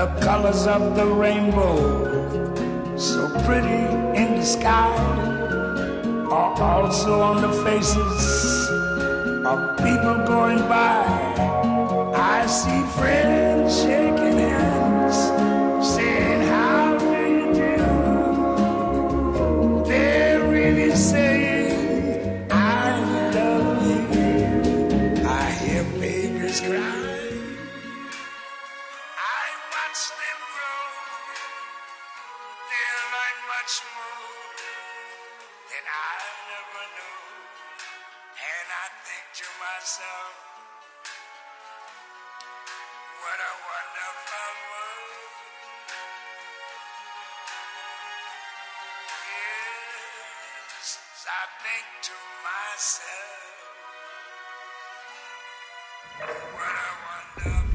the colors of the rainbow, so pretty in the sky, are also on the faces of people going by. I see friends shaking hands, saying how do you do. They're really saying I love you. I hear babies cry, I watch them grow. They learn much more than I never knew. And I think to myself, what a wonderful world. Yes, I think to myself, what a wonderful.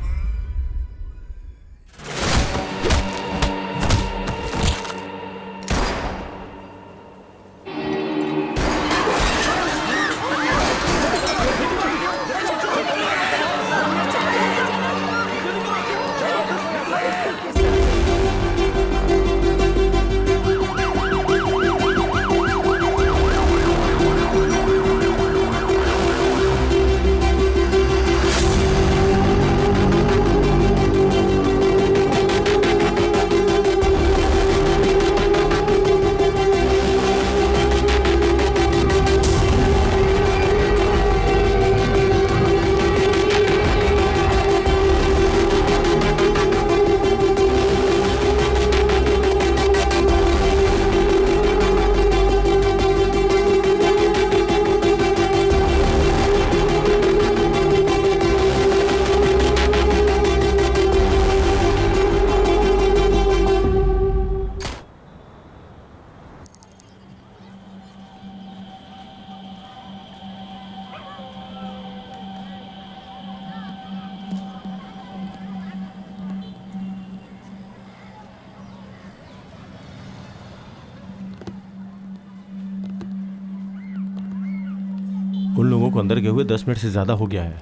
उन लोगों को अंदर गए हुए 10 minute से ज्यादा हो गया है।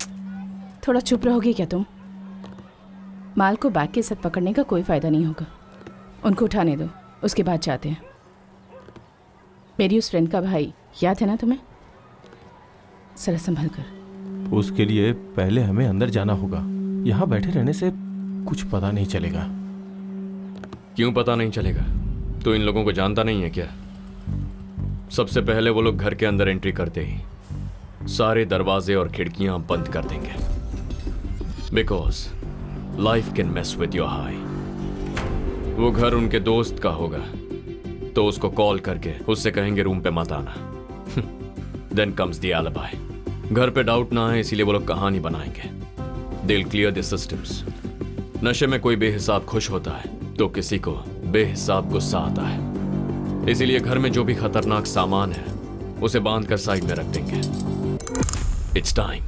थोड़ा चुप रहोगे क्या तुम? माल को बैग के साथ पकड़ने का कोई फायदा नहीं होगा। उनको उठाने दो, उसके बाद जाते हैं। मेरी उस फ्रेंड का भाई याद है ना तुम्हें? जरा संभल कर। उसके लिए पहले हमें अंदर जाना होगा। यहाँ बैठे रहने से कुछ पता नहीं चलेगा। क्यों पता नहीं चलेगा? तो इन लोगों को जानता नहीं है क्या? सबसे पहले वो लोग घर के अंदर एंट्री करते ही सारे दरवाजे और खिड़कियां बंद कर देंगे, because life can mess with your high. वो घर उनके दोस्त का होगा तो उसको कॉल करके उससे कहेंगे रूम पे मत आना। Then comes the alibi. घर पे डाउट ना है इसीलिए वो लोग कहानी बनाएंगे। They will clear the systems. नशे में कोई बेहिसाब खुश होता है तो किसी को बेहिसाब गुस्सा आता है, इसीलिए घर में जो भी खतरनाक सामान है उसे बांध कर साइड में रख देंगे। It's time.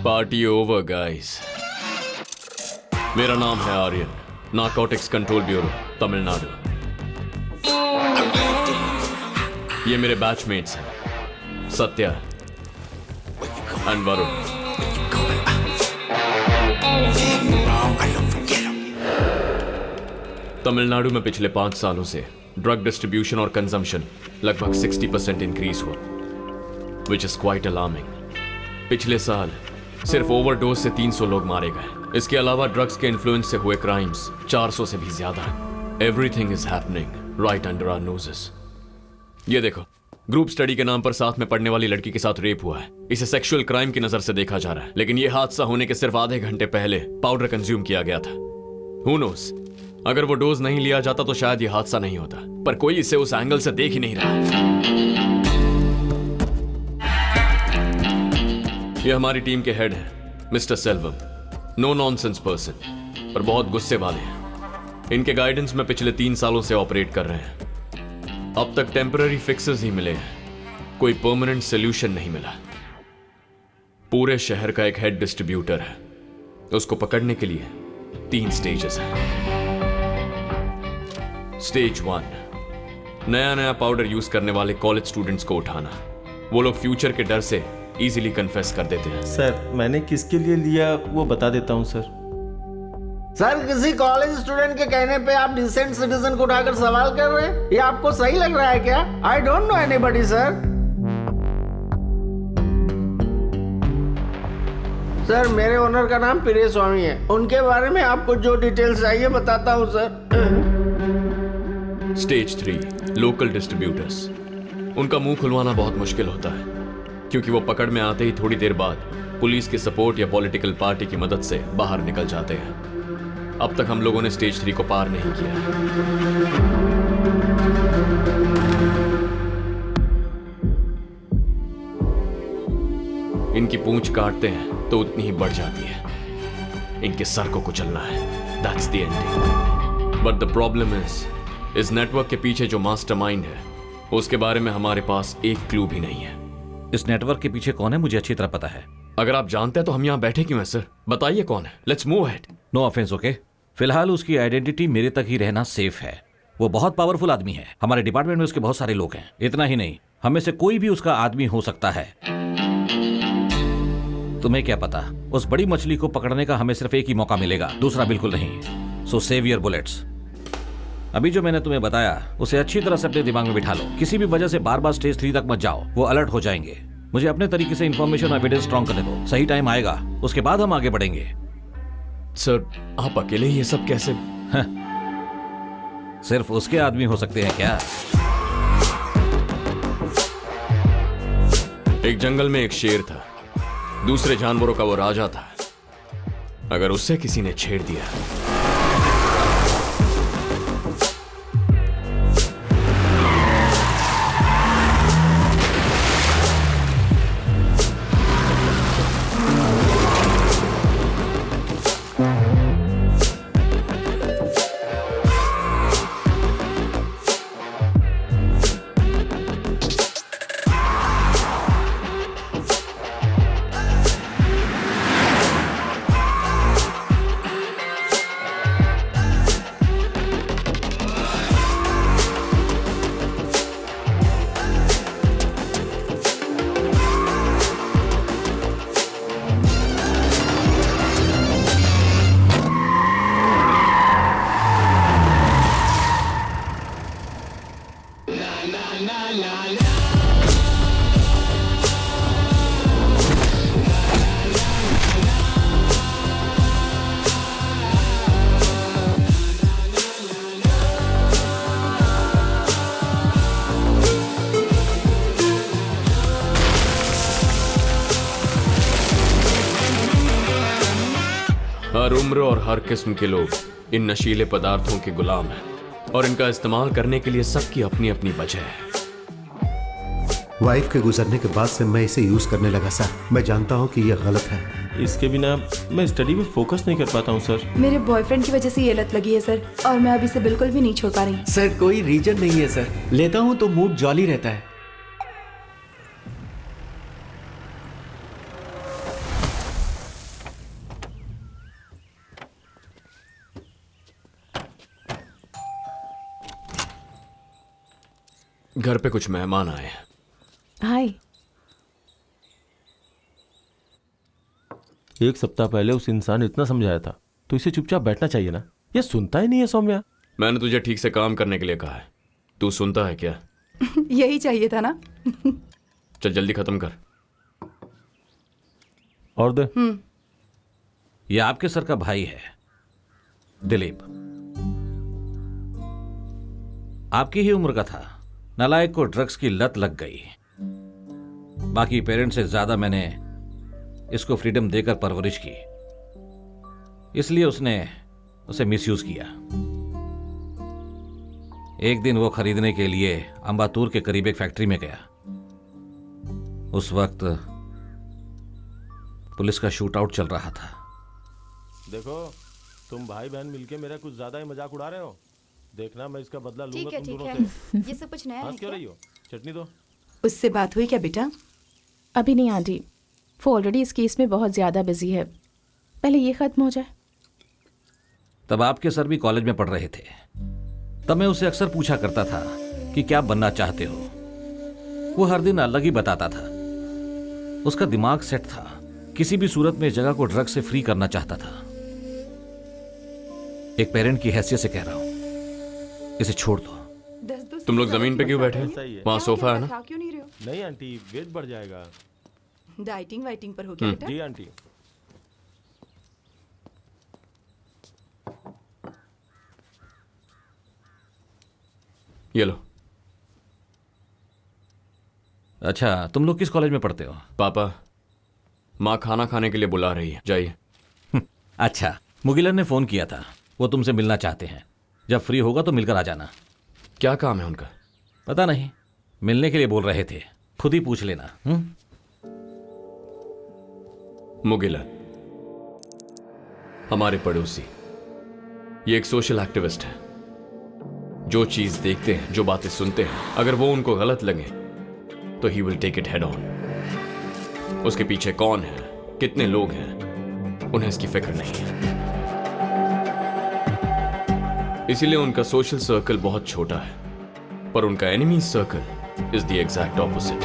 Party over guys. मेरा नाम है Aryan, Narcotics Control Bureau, Tamil Nadu. ये मेरे बैचमेट्स हैं, सत्या एंड वरुण। तमिलनाडु में पिछले 5 सालों से ड्रग डिस्ट्रीब्यूशन और कंजम्पशन लगभग 60% इंक्रीज हुआ, विच इज क्वाइट अलार्मिंग। पिछले साल सिर्फ ओवरडोज से 300 लोग मारे गए। इसके अलावा ड्रग्स के इन्फ्लुएंस से हुए क्राइम्स 400 से भी ज्यादा है। Everything is happening right under our noses. ये देखो, ग्रुप स्टडी के नाम पर साथ में पढ़ने वाली लड़की के साथ रेप हुआ है। इसे सेक्सुअल क्राइम की नजर से देखा जा रहा है, लेकिन यह हादसा होने के सिर्फ आधे घंटे पहले पाउडर कंज्यूम किया गया था। Who knows? अगर वो डोज नहीं लिया जाता तो शायद यह हादसा नहीं होता, पर कोई इसे उस एंगल से देख ही नहीं रहा। यह हमारी टीम के हेड है mister Selvam, no nonsense person, पर बहुत गुस्से वाले हैं। इनके गाइडेंस में पिछले 3 सालों से ऑपरेट कर रहे हैं। अब तक टेम्पररी फिक्सेस ही मिले हैं, कोई परमानेंट सोल्यूशन नहीं मिला। पूरे शहर का एक हेड डिस्ट्रीब्यूटर है, उसको पकड़ने के लिए 3 स्टेजेस हैं। स्टेज 1, नया नया पाउडर यूज करने वाले कॉलेज स्टूडेंट्स को उठाना। वो लोग फ्यूचर के डर से इजीली कन्फेस कर देते हैं। सर मैंने किसके लिए लिया वो बता देता हूँ सर। सर किसी कॉलेज स्टूडेंट के कहने पे आप डिसेंट सिटीजन को उठाकर सवाल कर रहे हैं, ये आपको सही लग रहा है क्या? I don't know anybody sir. Sir मेरे ओनर का नाम पिरे स्वामी है, उनके बारे में आपको जो डिटेल्स चाहिए बताता हूँ सर। Stage 3, local distributors. उनका मुंह खुलवाना बहुत मुश्किल होता है, क्योंकि वो पकड़ में आते ही थोड़ी देर बाद पुलिस की सपोर्ट या पॉलिटिकल पार्टी की मदद से बाहर निकल जाते हैं। अब तक हम लोगों ने स्टेज 3 को पार नहीं किया। इनकी पूंछ काटते हैं तो उतनी ही बढ़ जाती है। इनके सर को कुचलना है, that's the ending. But the problem इस नेटवर्क के पीछे जो मास्टरमाइंड है, उसके बारे में हमारे पास एक क्लू भी नहीं है। इस नेटवर्क के पीछे कौन है मुझे अच्छी तरह पता है। अगर आप जानते हैं तो हम यहाँ बैठे क्यों हैं सर? बताइए कौन है, let's move ahead. No offence okay. फिलहाल उसकी आइडेंटिटी मेरे तक ही रहना सेफ है। वो बहुत पावरफुल आदमी है, हमारे डिपार्टमेंट में उसके बहुत सारे लोग हैं। इतना ही नहीं, हमें से कोई भी उसका आदमी हो सकता है। तुम्हें क्या पता, उस बड़ी मछली को पकड़ने का हमें सिर्फ एक ही मौका मिलेगा, दूसरा बिल्कुल नहीं। सो सेव योर बुलेट्स। अभी जो मैंने तुम्हें बताया उसे अच्छी तरह से अपने दिमाग में बिठा लो। किसी भी वजह से बार बार स्टेज 3 तक मत जाओ, वो अलर्ट हो जाएंगे। मुझे अपने तरीके से इंफॉर्मेशन और एविडेंस स्ट्रॉन्ग करने दो। सही टाइम आएगा, उसके बाद हम आगे बढ़ेंगे। सर आप अकेले ये सब कैसे? सिर्फ उसके आदमी हो सकते हैं क्या? एक जंगल में एक शेर था, दूसरे जानवरों का वो राजा था। अगर उससे किसी ने छेड़ दिया हर उम्र और हर किस्म के लोग इन नशीले पदार्थों के गुलाम हैं, और इनका इस्तेमाल करने के लिए सबकी अपनी अपनी वजह है। वाइफ के गुजरने के बाद से मैं इसे यूज करने लगा सर। मैं जानता हूँ कि यह गलत है। इसके बिना मैं स्टडी में फोकस नहीं कर पाता हूँ सर। मेरे बॉयफ्रेंड की वजह से ये लत लगी है सर, और मैं अब इसे बिल्कुल भी नहीं छोड़ पा रही। सर कोई रीजन नहीं है सर, लेता हूँ तो मूड जॉली रहता है। घर पे कुछ मेहमान आए हैं। हाय। एक सप्ताह पहले उस इंसान ने इतना समझाया था, तो इसे चुपचाप बैठना चाहिए ना। ये सुनता ही नहीं है सौम्या। मैंने तुझे ठीक से काम करने के लिए कहा है, तू सुनता है क्या? यही चाहिए था ना। चल जल्दी खत्म कर। और दे। यह आपके सर का भाई है, दिलीप। आपकी ही उम्र का था, नालायक को ड्रग्स की लत लग गई। बाकी पेरेंट्स से ज्यादा मैंने इसको फ्रीडम देकर परवरिश की, इसलिए उसने उसे मिसयूज किया। एक दिन वो खरीदने के लिए अंबातूर के करीब एक फैक्ट्री में गया। उस वक्त पुलिस का शूट आउट चल रहा था। देखो तुम भाई बहन मिलके मेरा कुछ ज्यादा ही मजाक उड़ा रहे हो। देखना मैं इसका बदला लूंगा तुम दोनों से। ये सब कुछ नया है हंस क्यों क्या? रही हो? चटनी दो। उससे बात हुई क्या बेटा? अभी नहीं आंटी, वो ऑलरेडी इस केस में बहुत ज़्यादा बिजी है, पहले ये ख़त्म हो जाए। तब आपके सर भी कॉलेज में पढ़ रहे थे। तब मैं उसे अक्सर पूछा करता था कि क्या बनना चाहते हो। वो हर दिन अलग ही बताता था। उसका दिमाग सेट था, किसी भी सूरत में जगह को ड्रग से फ्री करना चाहता था। एक पेरेंट की हैसियत से कह रहा हूं, इसे छोड़ दो। तुम लोग जमीन पे क्यों बैठे सही है। हैं? वहाँ सोफा है ना? खा क्यों नहीं रहे हो? नहीं आंटी, वेट बढ़ जाएगा। डाइटिंग वाइटिंग पर हो गया बेटा? जी आंटी। ये लो। अच्छा, तुम लोग किस कॉलेज में पढ़ते हो? पापा, माँ खाना खाने के लिए बुला रही है, जाइए। अच्छा, मुगिलन ने फोन किया था, वो तुमसे मिलना चाहते हैं। जब फ्री होगा तो मिलकर आ जाना। क्या काम है उनका? पता नहीं, मिलने के लिए बोल रहे थे, खुद ही पूछ लेना। मुगिलन हमारे पड़ोसी, ये एक सोशल एक्टिविस्ट है। जो चीज देखते हैं, जो बातें सुनते हैं, अगर वो उनको गलत लगे तो he will take it head on. उसके पीछे कौन है, कितने लोग हैं, उन्हें इसकी फिक्र नहीं है। इसीलिए उनका सोशल सर्कल बहुत छोटा है, पर उनका enemy circle is the exact opposite.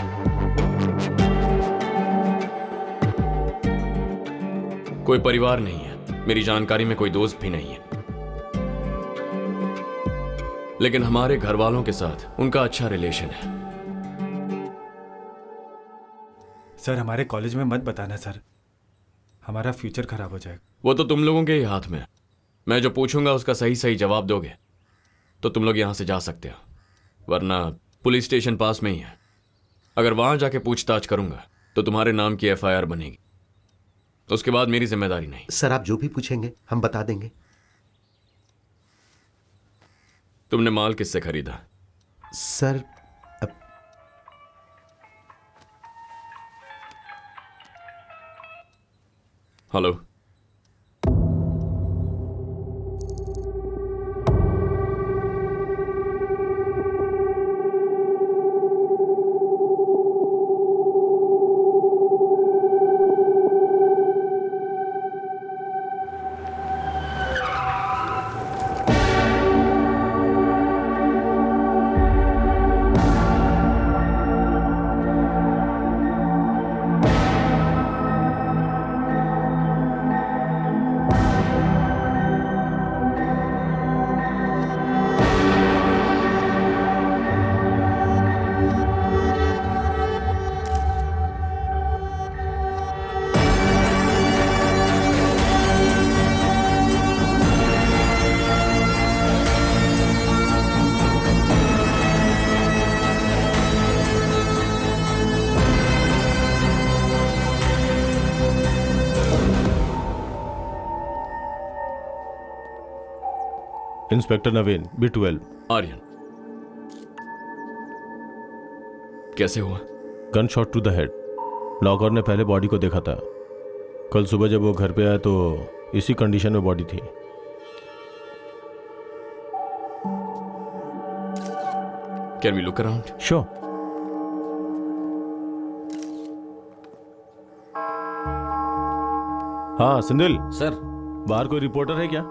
कोई परिवार नहीं है, मेरी जानकारी में कोई दोस्त भी नहीं है, लेकिन हमारे घर वालों के साथ उनका अच्छा रिलेशन है। सर हमारे कॉलेज में मत बताना सर, हमारा फ्यूचर खराब हो जाएगा। वो तो तुम लोगों के ही हाथ में है। मैं जो पूछूंगा उसका सही सही जवाब दोगे तो तुम लोग यहां से जा सकते हो, वरना पुलिस स्टेशन पास में ही है। अगर वहां जाके पूछताछ करूंगा तो तुम्हारे नाम की एफआईआर बनेगी, उसके बाद मेरी जिम्मेदारी नहीं। सर आप जो भी पूछेंगे हम बता देंगे। तुमने माल किससे खरीदा? Sir hello, inspector Naveen, B12। Aryan, कैसे हुआ? Gun shot to the head. Locker ने पहले बॉडी को देखा था। कल सुबह जब वो घर पे आया तो इसी कंडीशन में बॉडी थी। Can we look around? Sure. हाँ सिंधिल सर। बाहर कोई रिपोर्टर है क्या?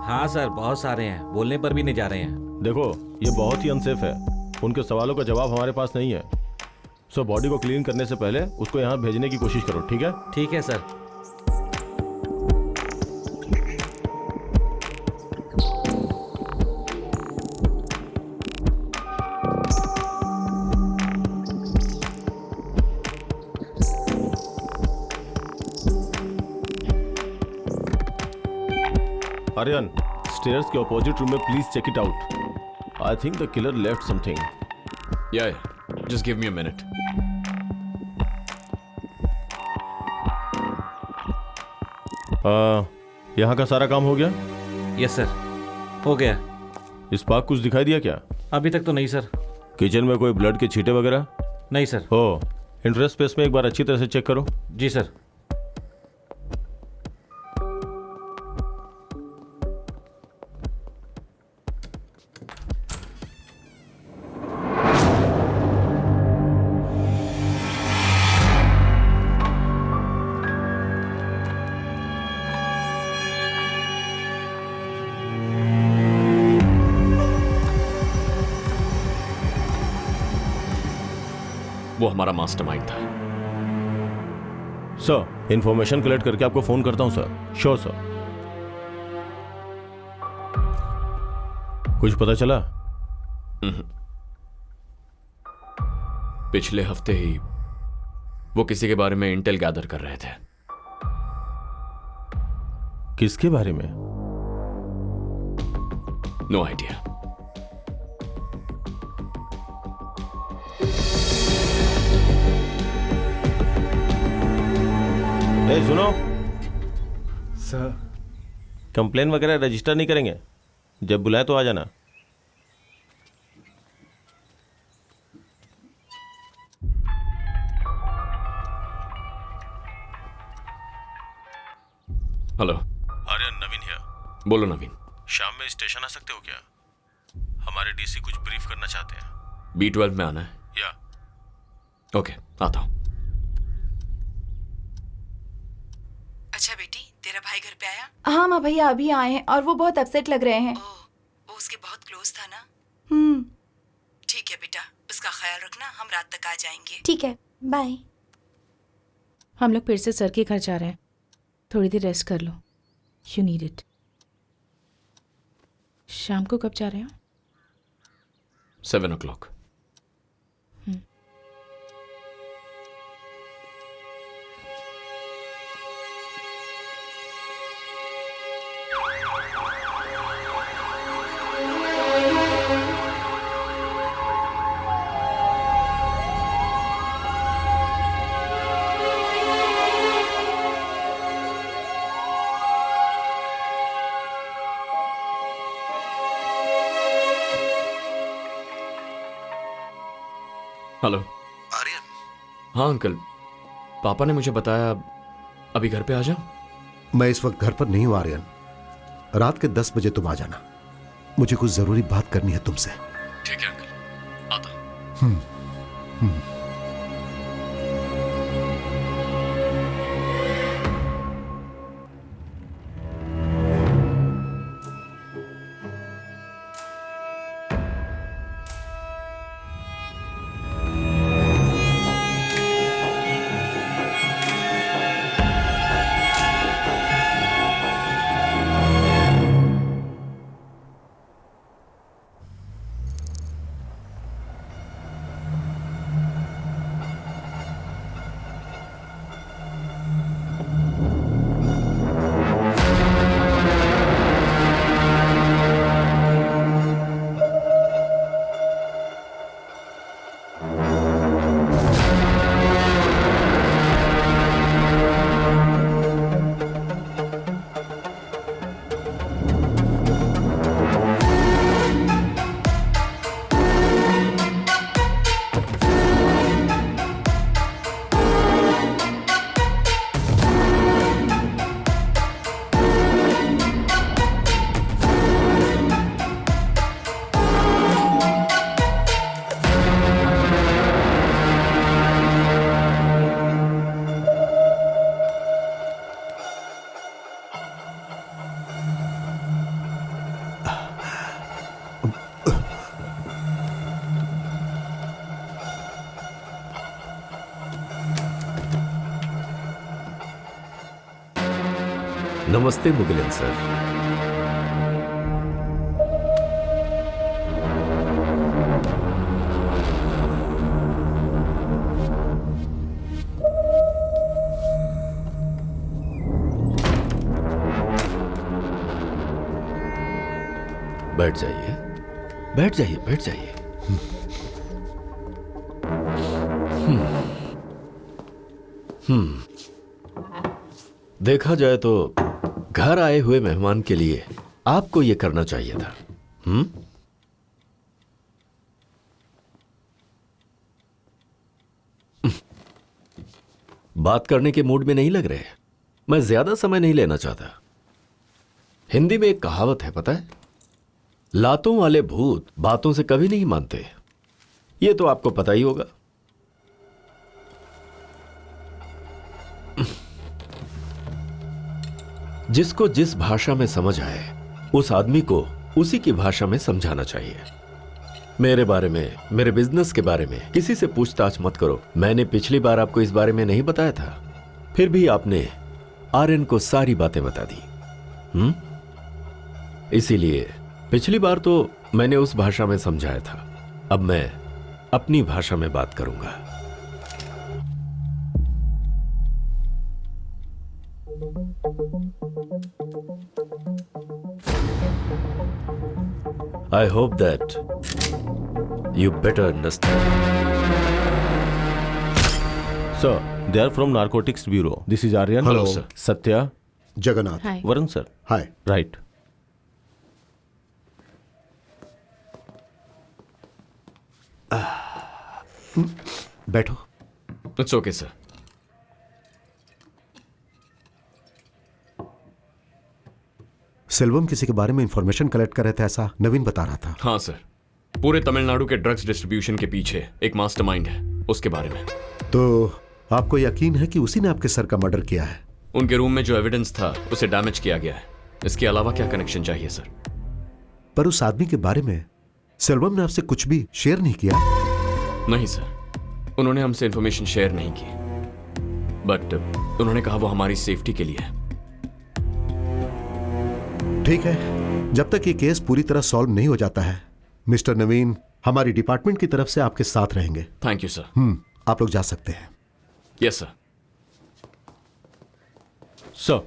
हाँ सर, बहुत सारे हैं, बोलने पर भी नहीं जा रहे हैं। देखो ये बहुत ही अनसेफ है, उनके सवालों का जवाब हमारे पास नहीं है। सो बॉडी को क्लीन करने से पहले उसको यहाँ भेजने की कोशिश करो, ठीक है? ठीक है सर। आर्यन, स्टेयर्स के अपोजिट रूम में please check it out. I think the killer left something. Yeah, just give me a minute. यहाँ का सारा काम हो गया? यस सर, हो गया। स्पार्क कुछ दिखाई दिया क्या? अभी तक तो नहीं सर। किचन में कोई ब्लड के छींटे वगैरह? नहीं सर। हो, इंटरेस्ट स्पेस में एक बार अच्छी तरह से चेक करो। जी सर। वो हमारा मास्टरमाइंड था। सर, इंफॉर्मेशन कलेक्ट करके आपको फोन करता हूं सर। Sure sir. कुछ पता चला? पिछले हफ्ते ही वो किसी के बारे में इंटेल गैदर कर रहे थे। किसके बारे में? No idea. सुनो सर, कंप्लेन वगैरह रजिस्टर नहीं करेंगे। जब बुलाए तो आ जाना। Hello Aryan, Naveen here. बोलो नवीन। शाम में स्टेशन आ सकते हो क्या? हमारे डीसी कुछ ब्रीफ करना चाहते हैं। B12 में आना है? या ओके, आता हूं। अच्छा बेटी, तेरा भाई घर पे आया? हाँ माँ भैया अभी आए हैं और वो बहुत अपसेट लग रहे हैं। वो उसके बहुत क्लोज था ना? ठीक है बेटा, उसका ख्याल रखना, हम रात तक आ जाएंगे। ठीक है, बाय। हम लोग फिर से सर के घर जा रहे हैं। थोड़ी देर रेस्ट कर लो। You need it. शाम को कब जा रहे हो? 7 o'clock। हेलो आर्यन। हाँ अंकल, पापा ने मुझे बताया अभी घर पे आ जाओ। मैं इस वक्त घर पर नहीं हूं आर्यन। रात के 10 बजे तुम आ जाना। मुझे कुछ जरूरी बात करनी है तुमसे। ठीक है अंकल, आता हूं। नमस्ते मुगिलन सर। बैठ जाइए, बैठ जाइए, बैठ जाइए। देखा जाए तो घर आए हुए मेहमान के लिए आपको यह करना चाहिए था। बात करने के मूड में नहीं लग रहे। मैं ज्यादा समय नहीं लेना चाहता। हिंदी में एक कहावत है, पता है, लातों वाले भूत बातों से कभी नहीं मानते। ये तो आपको पता ही होगा। जिसको जिस भाषा में समझ आए उस आदमी को उसी की भाषा में समझाना चाहिए। मेरे बारे में, मेरे बिजनेस के बारे में किसी से पूछताछ मत करो। मैंने पिछली बार आपको इस बारे में नहीं बताया था, फिर भी आपने आर्यन को सारी बातें बता दी। इसीलिए पिछली बार तो मैंने उस भाषा में समझाया था, अब मैं अपनी भाषा में बात करूंगा। I hope that you better understand. Sir, they are from Narcotics Bureau. This is Aryan. Hello, sir. Satya. Jagannath. Hi. Varun, sir. Hi. Right. बैठो। It's okay sir. सेल्वम किसी के बारे में इंफॉर्मेशन कलेक्ट कर रहे थे, ऐसा नवीन बता रहा था। हाँ सर, पूरे तमिलनाडु के ड्रग्स डिस्ट्रीब्यूशन के पीछे एक मास्टरमाइंड है, उसके बारे में। तो आपको यकीन है कि उसी ने आपके सर का मर्डर किया है? उनके रूम में जो एविडेंस था उसे डैमेज किया गया है। इसके अलावा क्या कनेक्शन चाहिए सर? पर उस आदमी के बारे में सेल्वम ने आपसे कुछ भी शेयर नहीं किया? नहीं सर, उन्होंने हमसे इंफॉर्मेशन शेयर नहीं की, बट उन्होंने कहा वो हमारी सेफ्टी के लिए है। ठीक है, जब तक ये केस पूरी तरह सॉल्व नहीं हो जाता है, मिस्टर नवीन हमारी डिपार्टमेंट की तरफ से आपके साथ रहेंगे। Thank you sir. आप लोग जा सकते हैं। Yes sir. Sir.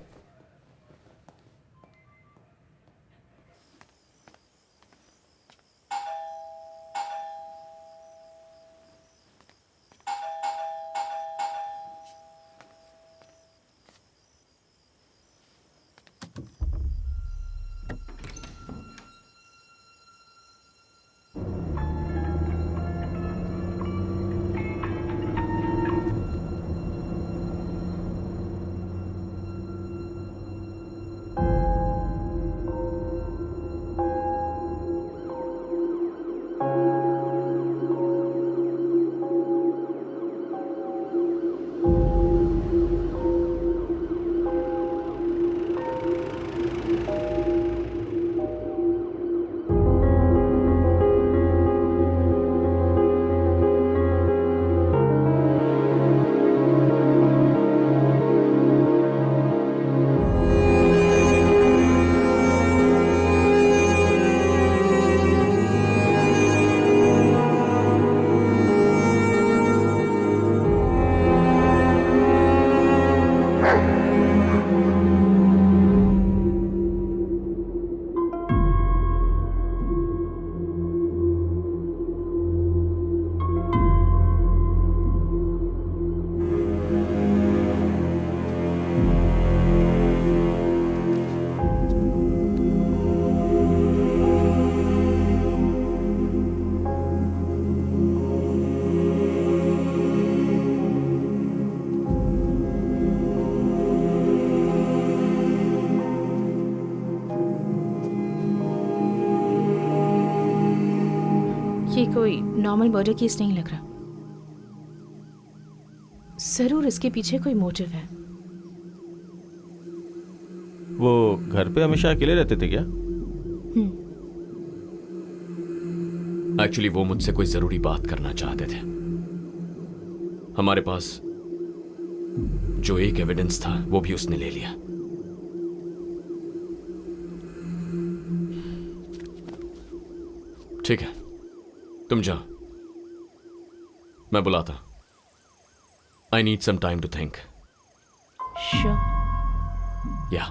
ये कोई नॉर्मल मर्डर केस नहीं लग रहा। जरूर इसके पीछे कोई मोटिव है। वो घर पे हमेशा अकेले रहते थे क्या? एक्चुअली वो मुझसे कोई जरूरी बात करना चाहते थे। हमारे पास जो एक एविडेंस था वो भी उसने ले लिया। ठीक है, तुम जाओ, मैं बुलाता। I need some time to think. Sure. Yeah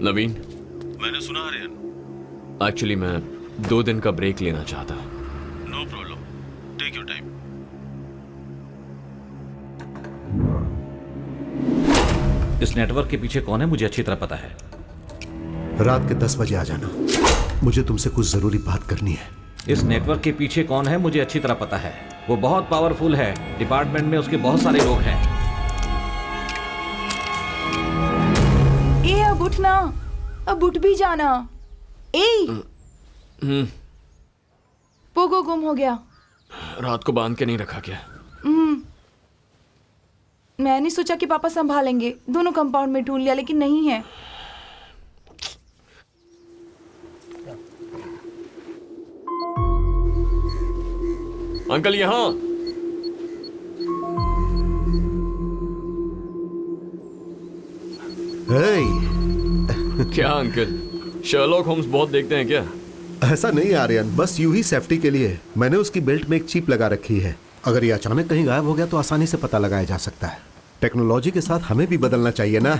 Naveen, मैंने सुना आर्यन। एक्चुअली मैं 2 दिन का ब्रेक लेना चाहता। No problem, take your time. इस नेटवर्क के पीछे कौन है मुझे अच्छी तरह पता है। रात के 10 बजे आ जाना, मुझे तुमसे कुछ जरूरी बात करनी है। इस नेटवर्क के पीछे कौन है मुझे अच्छी तरह पता है। वो बहुत पावरफुल है, डिपार्टमेंट में उसके बहुत सारे लोग हैं। ए अब उठना, अब उठ भी जाना। ए पोगो गुम हो गया। रात को बांध के नहीं रखा क्या? मैंने सोचा कि पापा संभालेंगे, दोनों कंपाउंड में ढूंढ लिया लेकिन नहीं है। अंकल यहाँ। क्या अंकल, शर्लॉक होम्स बहुत देखते हैं क्या? ऐसा नहीं आर्यन, बस यूं ही सेफ्टी के लिए मैंने उसकी बेल्ट में एक चिप लगा रखी है। अगर ये अचानक कहीं गायब हो गया तो आसानी से पता लगाया जा सकता है। टेक्नोलॉजी के साथ हमें भी बदलना चाहिए ना।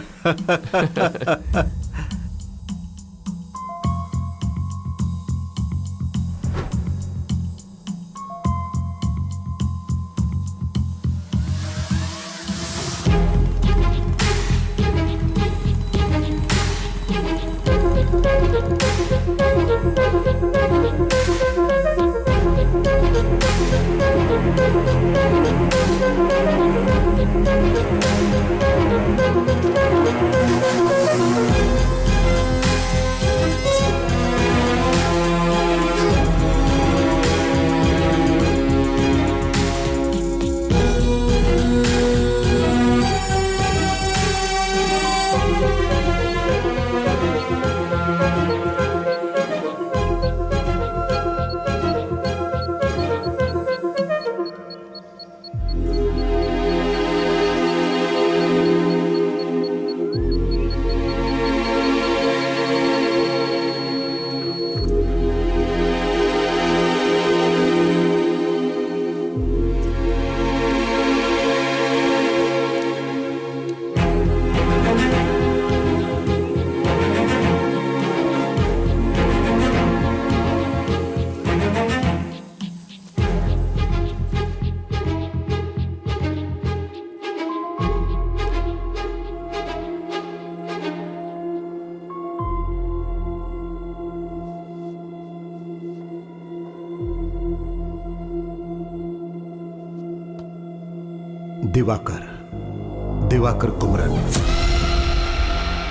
दिवाकर कुमरन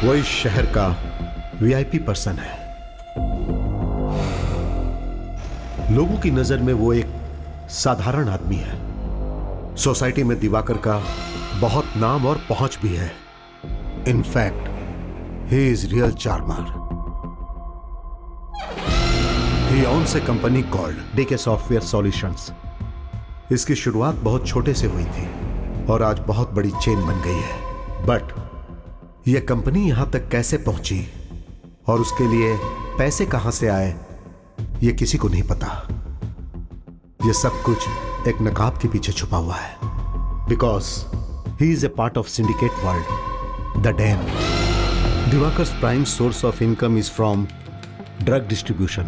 वो इस शहर का वीआईपी पर्सन है। लोगों की नजर में वो एक साधारण आदमी है। सोसाइटी में दिवाकर का बहुत नाम और पहुंच भी है। In fact he is real charmer. He owns a company called DK Software Solutions. इसकी शुरुआत बहुत छोटे से हुई थी और आज बहुत बड़ी चेन बन गई है। बट यह कंपनी यहां तक कैसे पहुंची और उसके लिए पैसे कहां से आए, यह किसी को नहीं पता। यह सब कुछ एक नकाब के पीछे छुपा हुआ है। Because he is a part of syndicate world, the don. Divakar's prime source of income is from drug distribution.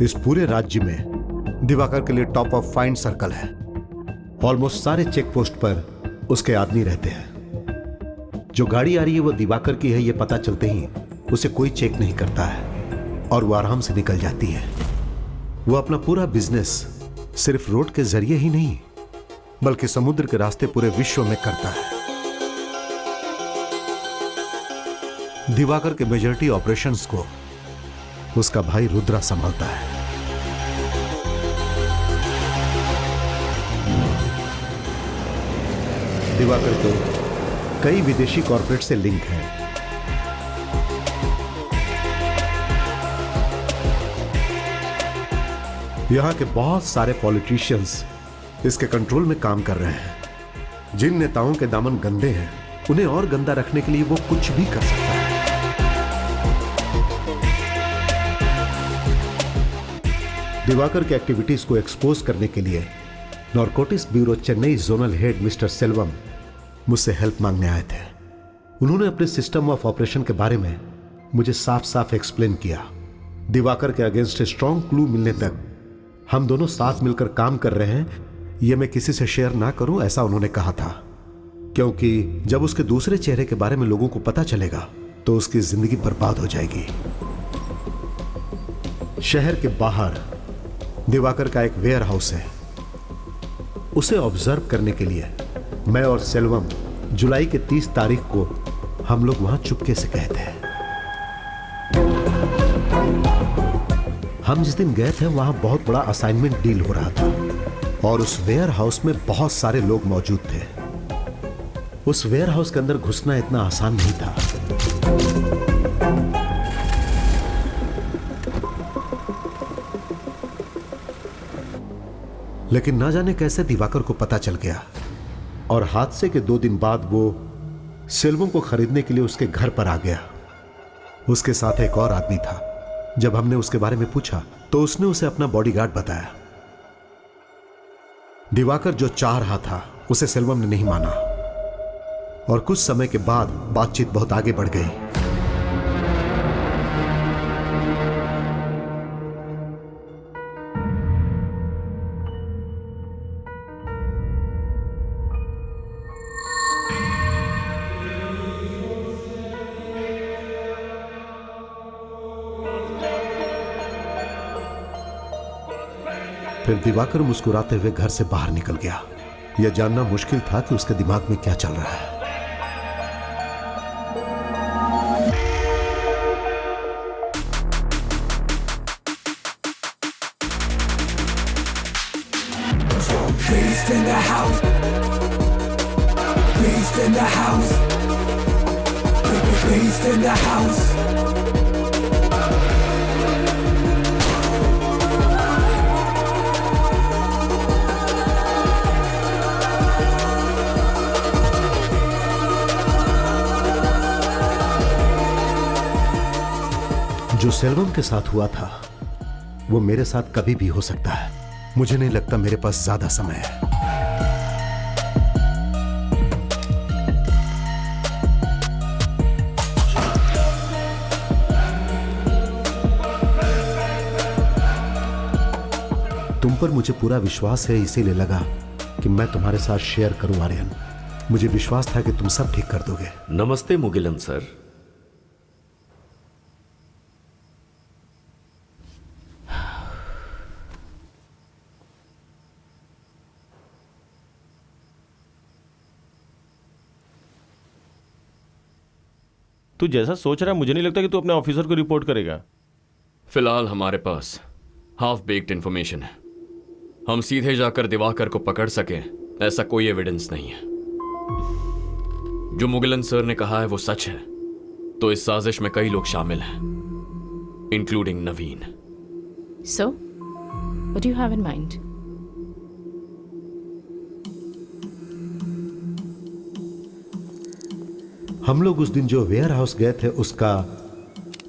इस पूरे राज्य में दिवाकर के लिए टॉप ऑफ फाइंड सर्कल है। ऑलमोस्ट सारे चेक पोस्ट पर उसके आदमी रहते हैं। जो गाड़ी आ रही है वो दिवाकर की है, ये पता चलते ही उसे कोई चेक नहीं करता है और वो आराम से निकल जाती है। वो अपना पूरा बिजनेस सिर्फ रोड के जरिए ही नहीं बल्कि समुद्र के रास्ते पूरे विश्व में करता है। दिवाकर के मेजॉरिटी ऑपरेशंस को उसका भाई रुद्रा संभालता है। दिवाकर को कई विदेशी कॉर्पोरेट से लिंक है। यहां के बहुत सारे पॉलिटिशियंस इसके कंट्रोल में काम कर रहे हैं। जिन नेताओं के दामन गंदे हैं उन्हें और गंदा रखने के लिए वो कुछ भी कर सकता है। दिवाकर की एक्टिविटीज को एक्सपोज करने के लिए narcotics bureau Chennai zonal head mister Selvam मुझसे हेल्प मांगने आए थे। उन्होंने अपने सिस्टम ऑफ ऑपरेशन के बारे में मुझे साफ साफ एक्सप्लेन किया। दिवाकर के अगेंस्ट स्ट्रॉन्ग क्लू मिलने तक हम दोनों साथ मिलकर काम कर रहे हैं, यह मैं किसी से शेयर ना करूं, ऐसा उन्होंने कहा था। क्योंकि जब उसके दूसरे चेहरे के बारे में लोगों को पता चलेगा तो उसकी जिंदगी बर्बाद हो जाएगी। शहर के बाहर दिवाकर का एक वेयर हाउस है। उसे ऑब्जर्व करने के लिए मैं और सेल्वम जुलाई के 30 तारीख को हम लोग वहां चुपके से गए थे। हम जिस दिन गए थे वहां बहुत बड़ा असाइनमेंट डील हो रहा था और उस वेयर हाउस में बहुत सारे लोग मौजूद थे। उस वेयर हाउस के अंदर घुसना इतना आसान नहीं था। लेकिन ना जाने कैसे दिवाकर को पता चल गया और हादसे के 2 दिन बाद वो सेल्वम को खरीदने के लिए उसके घर पर आ गया। उसके साथ एक और आदमी था। जब हमने उसके बारे में पूछा तो उसने उसे अपना बॉडीगार्ड बताया। दिवाकर जो चाह रहा था उसे सेल्वम ने नहीं माना और कुछ समय के बाद बातचीत बहुत आगे बढ़ गई। फिर दिवाकर मुस्कुराते हुए घर से बाहर निकल गया। यह जानना मुश्किल था कि उसके दिमाग में क्या चल रहा है। Beast in the house. Beast in the house. Beast in the house. जो सेल्वम के साथ हुआ था वो मेरे साथ कभी भी हो सकता है। मुझे नहीं लगता मेरे पास ज्यादा समय है। तुम पर मुझे पूरा विश्वास है, इसीलिए लगा कि मैं तुम्हारे साथ शेयर करूं आर्यन। मुझे विश्वास था कि तुम सब ठीक कर दोगे। नमस्ते मुगिलन सर। तू जैसा सोच रहा है मुझे नहीं लगता कि तू अपने ऑफिसर को रिपोर्ट करेगा। फिलहाल हमारे पास हाफ बेक्ड इंफॉर्मेशन है। हम सीधे जाकर दिवाकर को पकड़ सकें ऐसा कोई एविडेंस नहीं है। जो मुगिलन सर ने कहा है वो सच है तो इस साजिश में कई लोग शामिल हैं, including Naveen. So, what do you have in mind? हम लोग उस दिन जो वेयर हाउस गए थे उसका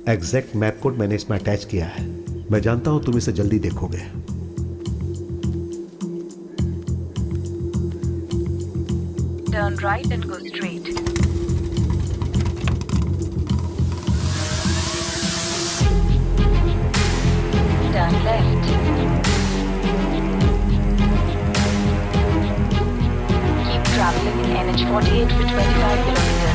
एग्जैक्ट मैप कोड मैंने इसमें अटैच किया है। मैं जानता हूं तुम इसे जल्दी देखोगे। Turn right and go straight. Turn left. Keep traveling in NH 48 for 25 kilometers.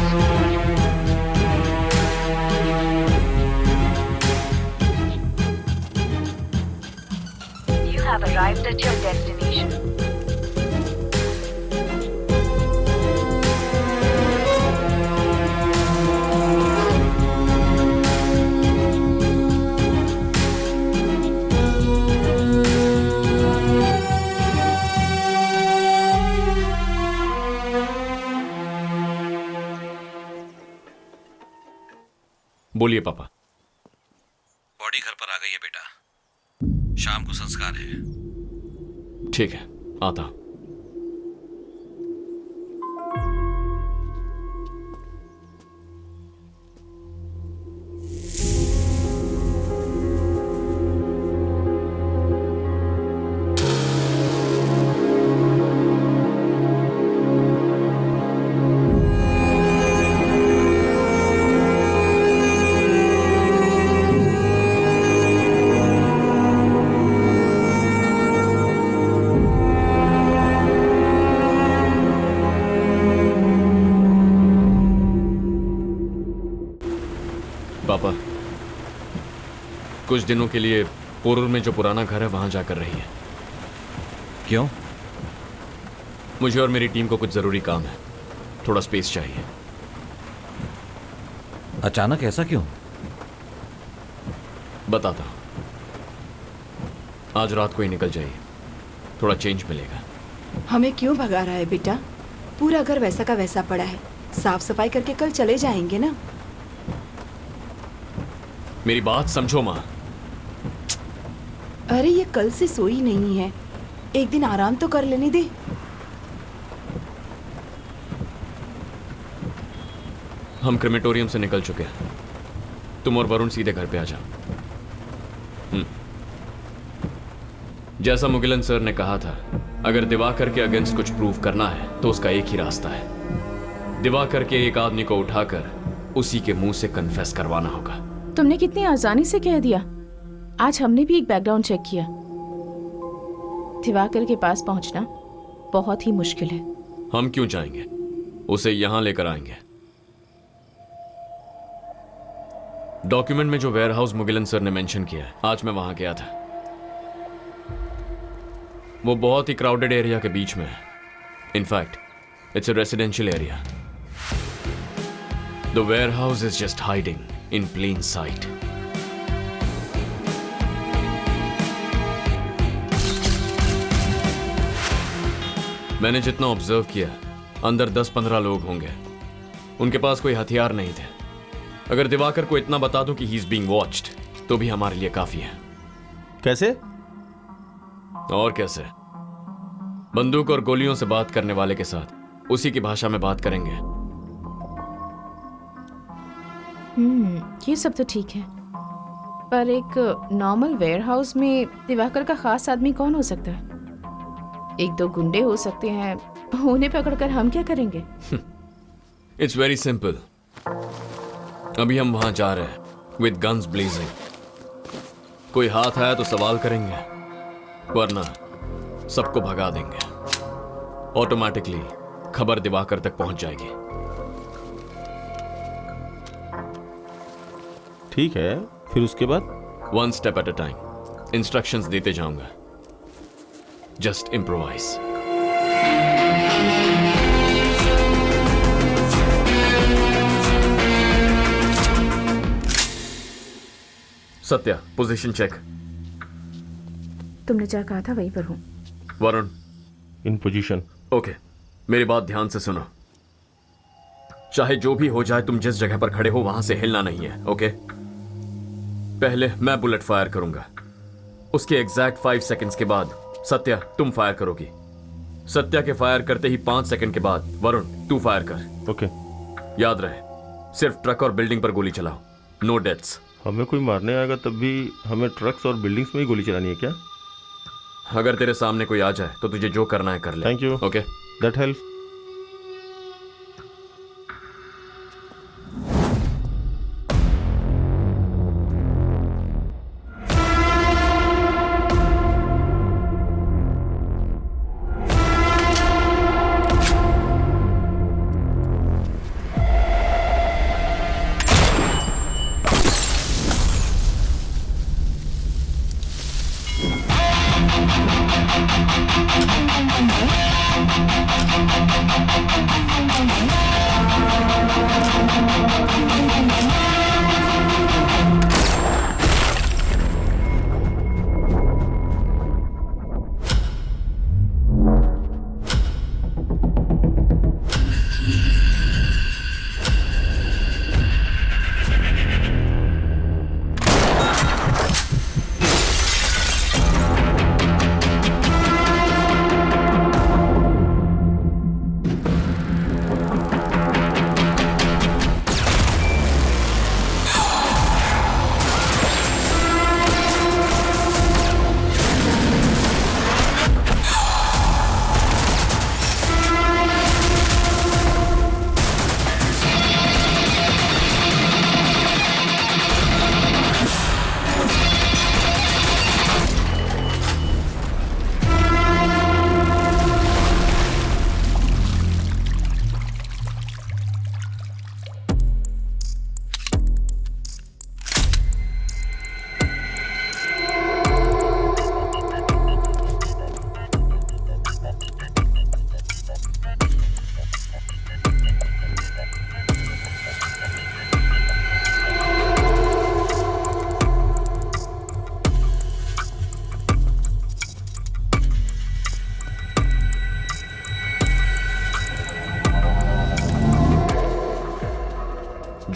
You have arrived at your destination. बोलिए पापा। बॉडी घर पर आ गई है बेटा, शाम को संस्कार है। ठीक है, आता। कुछ दिनों के लिए पोरूर में जो पुराना घर है वहां जाकर रही है। क्यों? मुझे और मेरी टीम को कुछ जरूरी काम है, थोड़ा स्पेस चाहिए। अचानक ऐसा क्यों? बताता हूं, आज रात को ही निकल जाइए, थोड़ा चेंज मिलेगा। हमें क्यों भगा रहा है बेटा? पूरा घर वैसा का वैसा पड़ा है, साफ सफाई करके कल चले जाएंगे ना। मेरी बात समझो माँ। अरे ये कल से सोई नहीं है, एक दिन आराम तो कर लेने दे। हम क्रेमेटोरियम से निकल चुके हैं, तुम और वरुण सीधे घर पे आ जाओ। जैसा मुगिलन सर ने कहा था, अगर दिवाकर के अगेंस्ट कुछ प्रूव करना है तो उसका एक ही रास्ता है, दिवाकर के एक आदमी को उठाकर उसी के मुंह से कन्फेस करवाना होगा। तुमने कितनी आसानी से कह दिया। आज हमने भी एक बैकग्राउंड चेक किया। दिवाकर के पास पहुंचना बहुत ही मुश्किल है। हम क्यों जाएंगे, उसे यहां लेकर आएंगे। डॉक्यूमेंट में जो वेयरहाउस मुगिलन सर ने मेंशन किया है, आज मैं वहां गया था। वो बहुत ही क्राउडेड एरिया के बीच में है। In fact it's a residential area. The warehouse is just hiding in plain sight. मैंने जितना ऑब्जर्व किया, अंदर 10-15 लोग होंगे। उनके पास कोई हथियार नहीं थे। अगर दिवाकर को इतना बता दूं कि ही इज बीइंग वॉच्ड, तो भी हमारे लिए काफी है। कैसे? और कैसे? बंदूक और गोलियों से बात करने वाले के साथ उसी की भाषा में बात करेंगे। ये सब तो ठीक है, पर एक नॉर्मल वेयरहाउस में दिवाकर का खास आदमी कौन हो सकता है? 1-2 गुंडे हो सकते हैं, उन्हें पकड़कर हम क्या करेंगे? It's very simple. अभी हम वहां जा रहे हैं विद गन्स ब्लेजिंग। कोई हाथ आया तो सवाल करेंगे, वरना सबको भगा देंगे। ऑटोमेटिकली खबर दिवाकर तक पहुंच जाएगी। ठीक है, फिर उसके बाद? 1 step at a time, instructions देते जाऊंगा। Just improvise. Satya, position check. तुमने क्या कहा था वहीं पर हूं। वरुण, इन पोजीशन। ओके, मेरी बात ध्यान से सुनो। चाहे जो भी हो जाए, तुम जिस जगह पर खड़े हो वहां से हिलना नहीं है, ओके? पहले मैं बुलेट फायर करूंगा, उसके एग्जैक्ट 5 सेकंड्स के बाद सत्या तुम फायर करोगी। सत्या के फायर करते ही 5 सेकंड के बाद वरुण तू फायर कर। ओके। याद रहे, सिर्फ ट्रक और बिल्डिंग पर गोली चलाओ, नो डेथ्स। हमें कोई मारने आएगा तब भी हमें ट्रक्स और बिल्डिंग्स में ही गोली चलानी है क्या? अगर तेरे सामने कोई आ जाए तो तुझे जो करना है कर ले। Thank you. Okay, that helps.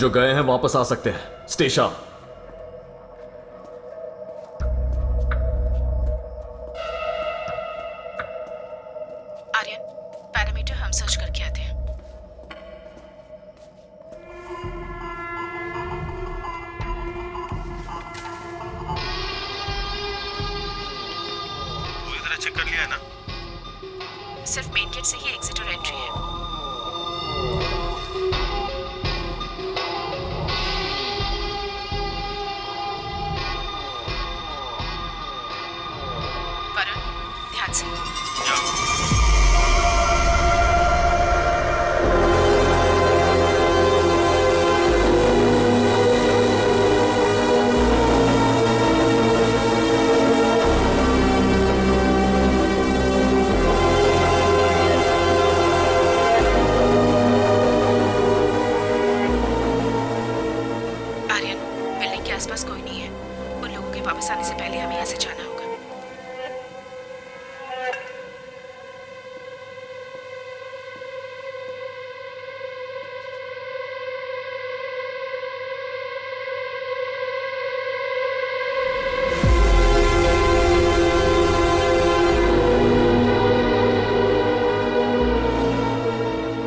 जो गए हैं वापस आ सकते हैं। स्टेशन। आर्यन, पैरामीटर हम सर्च करके आते हैं। पूरी तरह चेक कर लिया है ना? सिर्फ मेन गेट से ही एग्जिट और एंट्री है। वरुण, ध्यान से। आर्यन, बिल्डिंग के आसपास कोई नहीं है। उन लोगों के वापस आने से पहले हमें यहाँ से जाना होगा।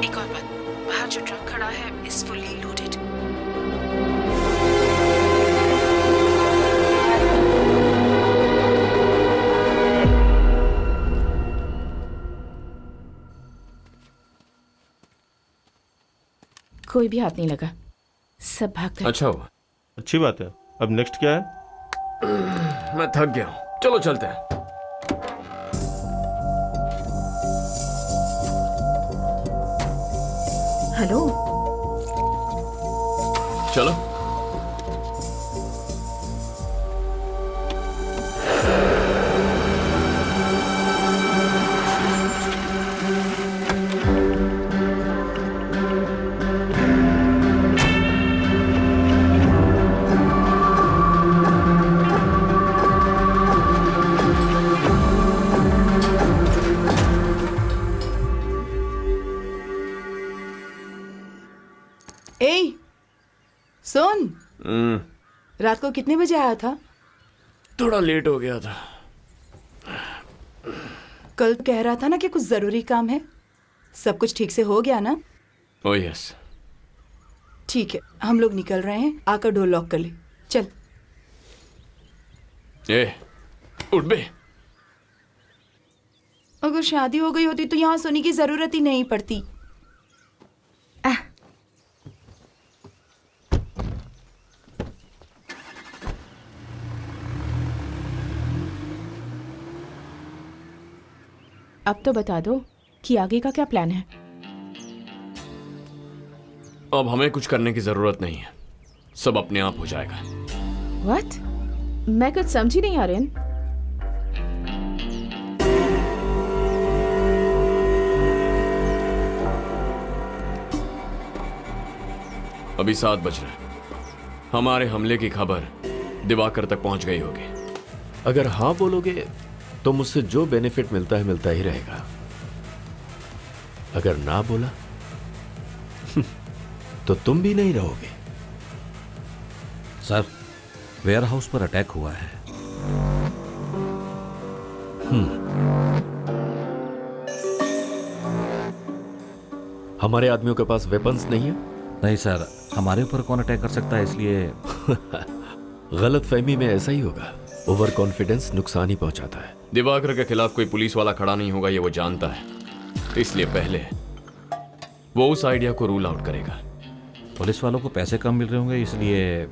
एक और बात, बाहर जो ट्रक खड़ा है इज फुल्ली लोडेड। कोई भी हाथ नहीं लगा, सब भाग गए। अच्छा हुआ। अच्छी बात है। अब नेक्स्ट क्या है? मैं थक गया हूं, चलो चलते हैं। हेलो, चलो। ए, सुन, रात को कितने बजे आया था? थोड़ा लेट हो गया था। कल कह रहा था ना कि कुछ जरूरी काम है। सब कुछ ठीक से हो गया ना? Oh yes. ठीक है, हम लोग निकल रहे हैं। आकर डोर लॉक कर ले। चल। ए, उठ बे। अगर शादी हो गई होती तो यहाँ सोने की जरूरत ही नहीं पड़ती। अब तो बता दो कि आगे का क्या प्लान है। अब हमें कुछ करने की जरूरत नहीं है, सब अपने आप हो जाएगा। व्हाट? मैं कुछ समझी नहीं आर्यन। अभी 7 बज रहे हैं। हमारे हमले की खबर दिवाकर तक पहुंच गई होगी। अगर हाँ बोलोगे तो मुझसे जो बेनिफिट मिलता है मिलता ही रहेगा। अगर ना बोला तो तुम भी नहीं रहोगे। सर, वेयर हाउस पर अटैक हुआ है। हमारे आदमियों के पास वेपन्स नहीं है? नहीं सर, हमारे ऊपर कौन अटैक कर सकता है, इसलिए गलत फहमी में ऐसा ही होगा। ओवर कॉन्फिडेंस नुकसान ही पहुंचाता है। दिवाकर के खिलाफ कोई पुलिस वाला खड़ा नहीं होगा, ये वो जानता है। इसलिए पहले वो उस आइडिया को रूल आउट करेगा। पुलिस वालों को पैसे कम मिल रहे होंगे, इसलिए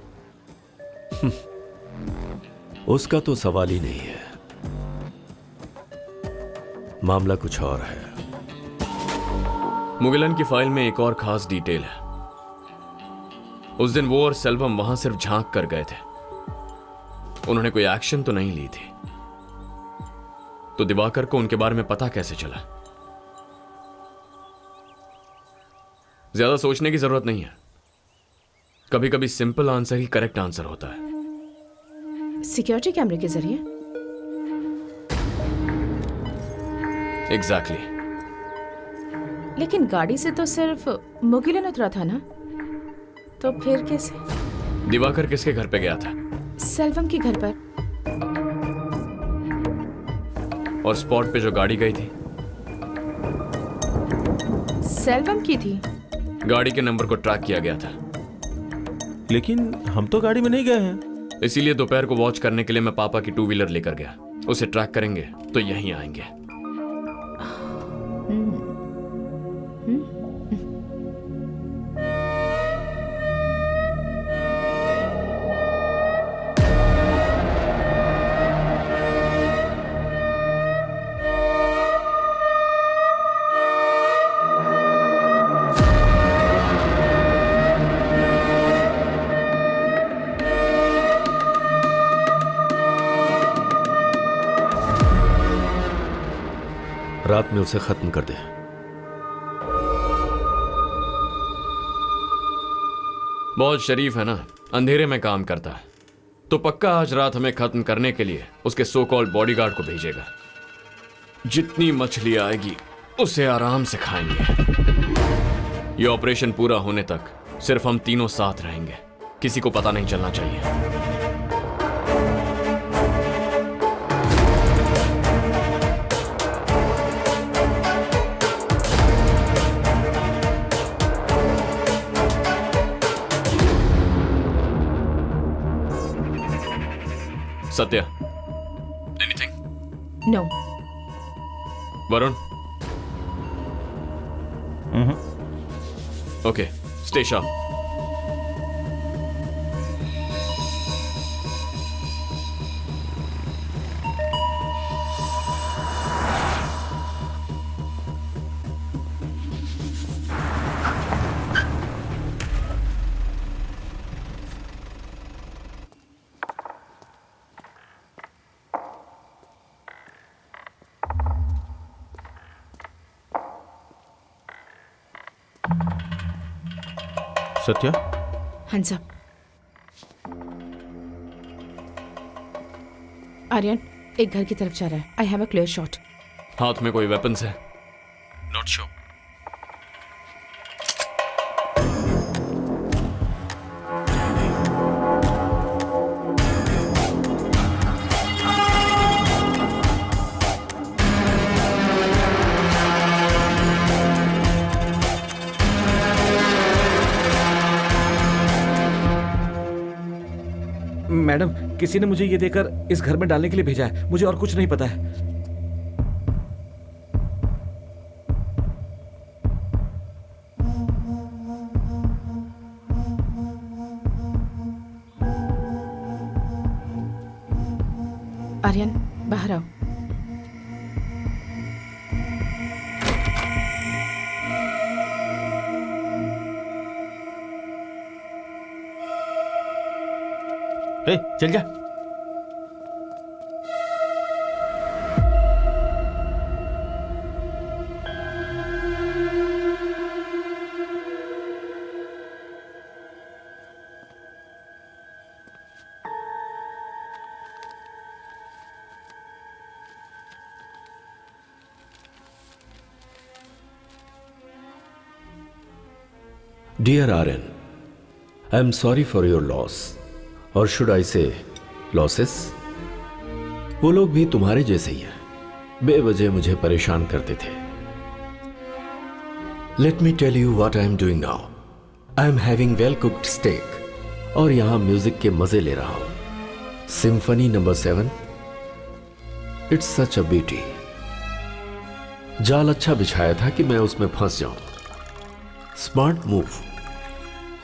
उसका तो सवाल ही नहीं है। मामला कुछ और है। मुगिलन की फाइल में एक और खास डिटेल है। उस दिन वो और सेल्वम वहां सिर्फ झांक कर गए थे, उन्होंने कोई एक्शन तो नहीं ली थी। तो दिवाकर को उनके बारे में पता कैसे चला? ज्यादा सोचने की जरूरत नहीं है। कभी कभी सिंपल आंसर ही करेक्ट आंसर होता है। सिक्योरिटी कैमरे के जरिए? एग्जैक्टली। लेकिन गाड़ी से तो सिर्फ मुगिलन उतरा था ना? तो फिर कैसे? दिवाकर किसके घर पे गया था? सेल्वम के घर पर। और स्पॉट पे जो गाड़ी गई थी? सेल्वम की थी। गाड़ी के नंबर को ट्रैक किया गया था। लेकिन हम तो गाड़ी में नहीं गए हैं। इसीलिए दोपहर को वॉच करने के लिए मैं पापा की 2 व्हीलर लेकर गया। उसे ट्रैक करेंगे तो यहीं आएंगे। रात में उसे खत्म कर दे। बहुत शरीफ है ना, अंधेरे में काम करता है। तो पक्का आज रात हमें खत्म करने के लिए उसके सो कॉल्ड बॉडीगार्ड को भेजेगा। जितनी मछली आएगी उसे आराम से खाएंगे। ये ऑपरेशन पूरा होने तक सिर्फ हम तीनों साथ रहेंगे, किसी को पता नहीं चलना चाहिए। Satya, anything? No. Varun? Okay, stay sharp. Satya? Hands up. Aryan एक घर की तरफ जा रहा है। I have a clear shot. हाथ में कोई वेपन्स है? Not sure. मैडम, किसी ने मुझे ये देकर इस घर में डालने के लिए भेजा है। मुझे और कुछ नहीं पता है। आर्यन बाहर आओ। चल जा। Dear Aryan, I am sorry for your loss. और शुड आई से लॉसेस? वो लोग भी तुम्हारे जैसे ही हैं, बेवजह मुझे परेशान करते थे। Let me tell you what I am doing now. I am having well cooked steak और यहां म्यूजिक के मजे ले रहा हूं। Symphony number 7, it's such a beauty. जाल अच्छा बिछाया था कि मैं उसमें फंस जाऊं। Smart move.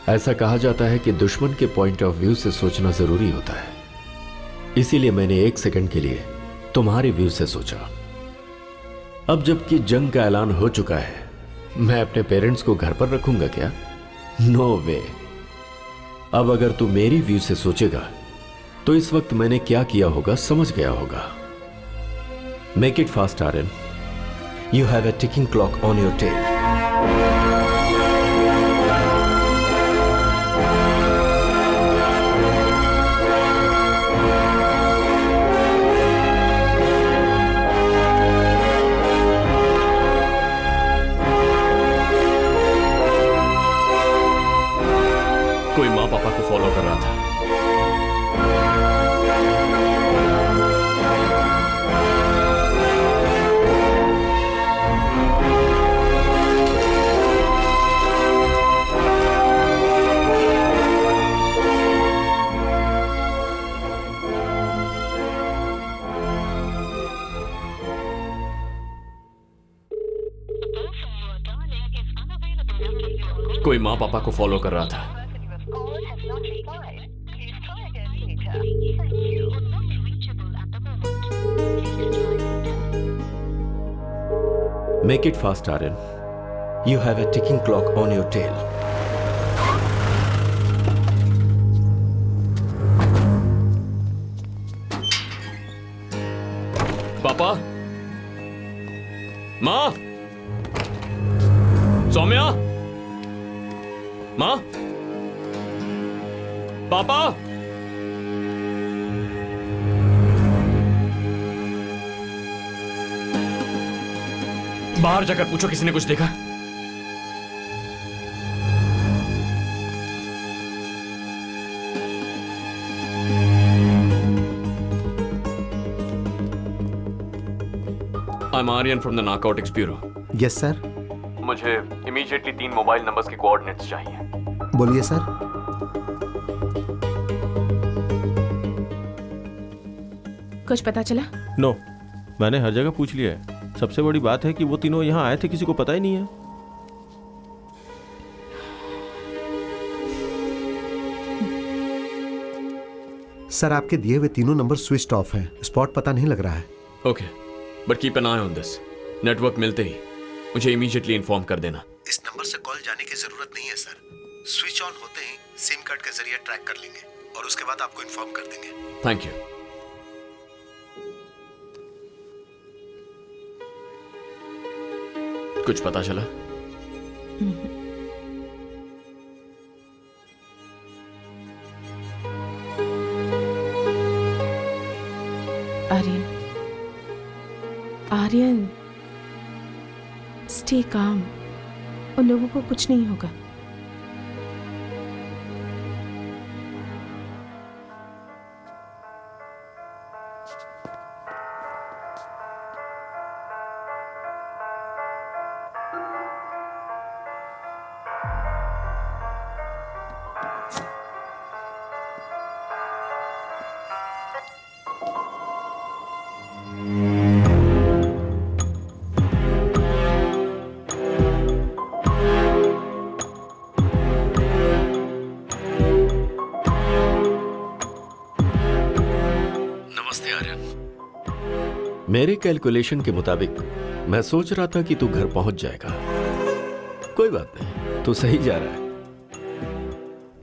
ऐसा कहा जाता है कि दुश्मन के पॉइंट ऑफ व्यू से सोचना जरूरी होता है, इसीलिए मैंने 1 सेकंड के लिए तुम्हारे व्यू से सोचा। अब जबकि जंग का ऐलान हो चुका है, मैं अपने पेरेंट्स को घर पर रखूंगा क्या? नो वे। अब अगर तू मेरी व्यू से सोचेगा तो इस वक्त मैंने क्या किया होगा समझ गया होगा। Make it fast Aryan, you have a ticking clock on your tail. कोई माँ पापा को फॉलो कर रहा था। Make it fast, Aryan. You have a ticking clock on your tail. पापा, माँ, सौम्या, माँ, पापा। बाहर जाकर पूछो किसी ने कुछ देखा। I'm Aryan from the Narcotics Bureau. Yes sir. मुझे इमीडिएटली 3 मोबाइल नंबर्स के कोऑर्डिनेट्स चाहिए। बोलिए सर। कुछ पता चला? नो, मैंने हर जगह पूछ लिया है। सबसे बड़ी बात है कि वो तीनों यहाँ आए थे, किसी को पता ही नहीं है। सर आपके दिए हुए तीनों नंबर स्विच ऑफ हैं, स्पॉट पता नहीं लग रहा है। Okay, but keep an I on this. Network मिलते ही मुझे इमीडिएटली इन्फॉर्म कर देना। इस नंबर से कॉल जाने की जरूरत नहीं है सर। स्विच ऑन होते ही सिम कार्ड के जरिए ट्रैक कर लेंगे और उसके बाद आपको इन्फॉर्म कर देंगे। Thank you. कुछ पता चला? Aryan, Aryan, stay calm. उन लोगों को कुछ नहीं होगा। मेरे कैलकुलेशन के मुताबिक मैं सोच रहा था कि तू घर पहुंच जाएगा। कोई बात नहीं, तू सही जा रहा है।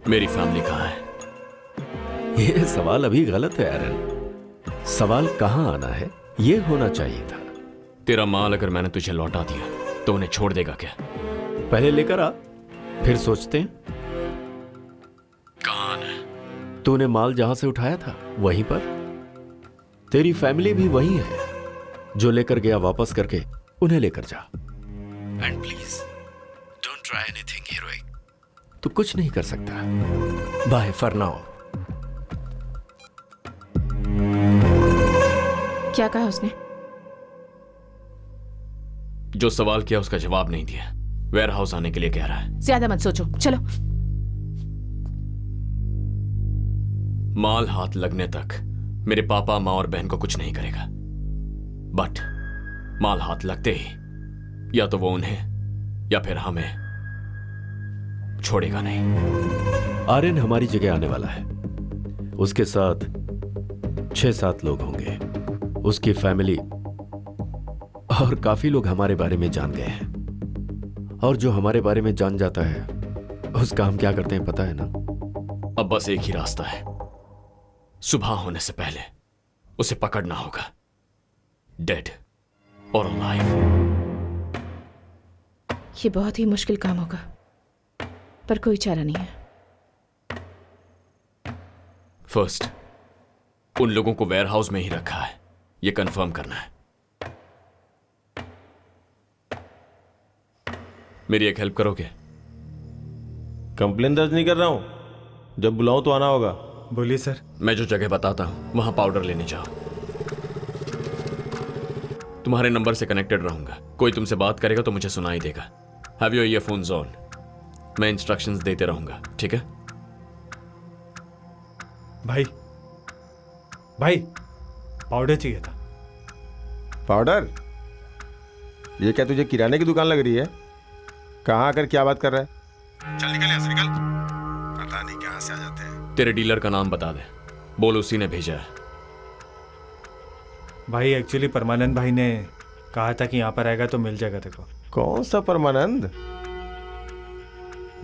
मेरी फैमिली कहाँ है? यह सवाल अभी गलत है आर्यन। सवाल कहाँ आना है ये होना चाहिए था। तेरा माल अगर मैंने तुझे लौटा दिया तो उन्हें छोड़ देगा क्या? पहले लेकर आ, फिर सोचते हैं। कहाँ आना है? तूने माल जहां से उठाया था वहीं पर। तेरी फैमिली भी वही है। जो लेकर गया वापस करके उन्हें लेकर जा। And please don't try anything heroic. तू कुछ नहीं कर सकता। Bye for now. क्या कहा उसने? जो सवाल किया उसका जवाब नहीं दिया। वेयर हाउस आने के लिए कह रहा है। ज्यादा मत सोचो, चलो। माल हाथ लगने तक मेरे पापा, माँ और बहन को कुछ नहीं करेगा। बट माल हाथ लगते ही या तो वो उन्हें या फिर हमें छोड़ेगा नहीं। आर्यन हमारी जगह आने वाला है। उसके साथ 6-7 लोग होंगे। उसकी फैमिली और काफी लोग हमारे बारे में जान गए हैं। और जो हमारे बारे में जान जाता है उसका हम क्या करते हैं पता है ना? अब बस एक ही रास्ता है। सुबह होने से पहले उसे पकड़ना होगा, डेड और अलाइव। ये बहुत ही मुश्किल काम होगा, पर कोई चारा नहीं है। फर्स्ट, उन लोगों को वेयरहाउस में ही रखा है, ये कंफर्म करना है। मेरी एक हेल्प करोगे? कंप्लेन दर्ज नहीं कर रहा हूं, जब बुलाऊं तो आना होगा। बोलिए सर। मैं जो जगह बताता हूं वहां पाउडर लेने जाओ। तुम्हारे नंबर से कनेक्टेड रहूंगा। कोई तुमसे बात करेगा तो मुझे सुनाई देगा। Have your earphones on. मैं इंस्ट्रक्शंस देते रहूंगा, ठीक है? भाई पाउडर चाहिए था। पाउडर? ये क्या तुझे किराने की दुकान लग रही है? कहाँ आकर क्या बात कर रहा है? चल निकल यहाँ से निकल। पता नहीं कहाँ से आ जाते हैं। तेरे डीलर का नाम बता दे, बोल उसी ने भेजा है। भाई एक्चुअली परमानंद भाई ने कहा था कि यहाँ पर आएगा तो मिल जाएगा देखो। कौन सा परमानंद?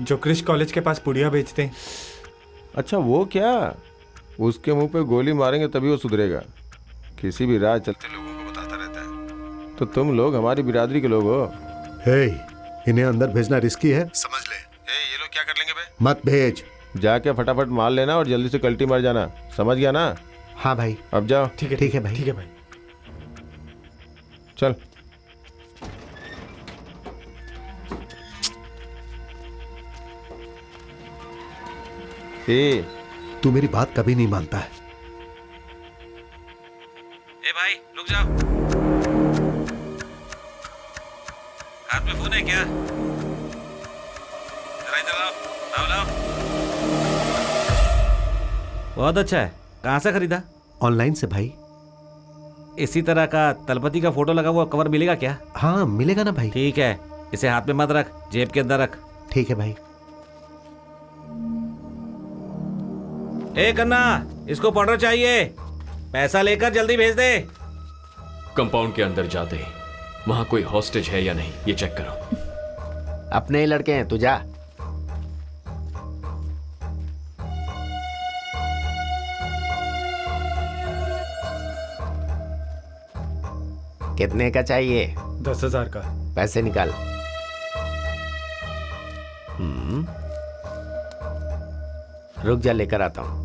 जो क्रिश कॉलेज के पास पुड़िया बेचते हैं। अच्छा वो क्या? उसके मुंह पे गोली मारेंगे तभी वो सुधरेगा। किसी भी राह चलते लोगों को बताता रहता है। तो तुम लोग हमारी बिरादरी के लोग हो। हे, इन्हें अंदर भेजना रिस्की है, समझ ले। ये लोग क्या कर लेंगे बे? मत भेज। जाके फटाफट मार लेना और जल्दी से कल्टी मार जाना, समझ गया ना? हाँ भाई। अब जाओ। ठीक है भाई। ठीक है भाई। चल। ए, तू मेरी बात कभी नहीं मानता है। ए भाई रुक जाओ, हाथ में फोन है क्या? जरा इधर लाओ, लाओ। बहुत अच्छा है, कहाँ से खरीदा? ऑनलाइन से भाई। इसी तरह का तलपति का फोटो लगा हुआ कवर मिलेगा क्या? हाँ मिलेगा ना भाई। ठीक है, इसे हाथ में मत रख, जेब के अंदर रख। ठीक है भाई। ए कन्ना, इसको पाउडर चाहिए, पैसा लेकर जल्दी भेज दे। कंपाउंड के अंदर जाते ही वहां कोई हॉस्टेज है या नहीं ये चेक करो। अपने ही लड़के हैं, तू जा। कितने का चाहिए? 10,000 का। पैसे निकाल। रुक जा, लेकर आता हूं।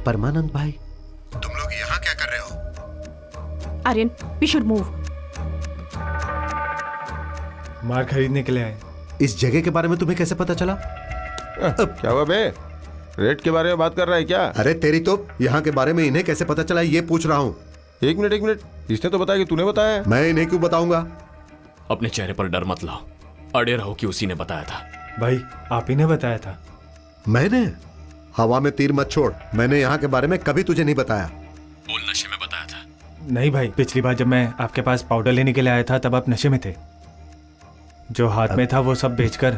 परमानंद भाई, तुम लोग यहाँ क्या कर रहे हो? Aryan, we should move. मार खरीदने के लिए आए। इस जगह के बारे में तुम्हें कैसे पता चला? क्या हुआ बे? रेट के बारे में बात कर रहा है क्या? अरे तेरी तो, यहाँ के बारे में इन्हें कैसे पता चला ये पूछ रहा हूँ। एक मिनट, इसने तो बताया कि तूने बताया। मैं इन्हें क्यों बताऊंगा? अपने चेहरे पर डर मत लाओ, अड़े रहो कि उसी ने बताया था। भाई आप ही ने बताया था। मैंने? हवा में तीर मत छोड़, मैंने यहाँ के बारे में कभी तुझे नहीं बताया। बोल नशे में बताया था। नहीं भाई, पिछली बार जब मैं आपके पास पाउडर लेने के लिए आया था तब आप नशे में थे। जो हाथ में था वो सब बेचकर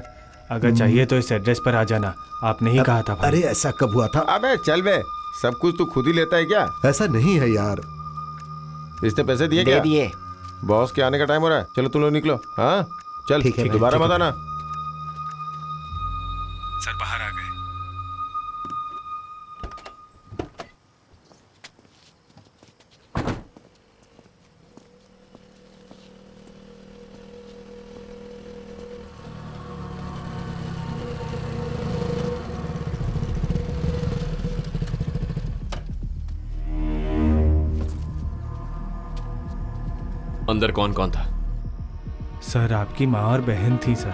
अगर चाहिए तो इस एड्रेस पर आ जाना, आपने ही कहा था भाई। अरे ऐसा कब हुआ था? अबे चल बे, सब कुछ तू खुद ही लेता है क्या? ऐसा नहीं है यार। इसने पैसे दिए क्या? दे दिए। बॉस के आने का टाइम हो रहा है, चलो तुम लोग निकलो। हाँ चल, ठीक है, दोबारा ठीक मत है। आना। सर बाहर आ गए। अंदर कौन कौन था? सर आपकी माँ और बहन थी सर।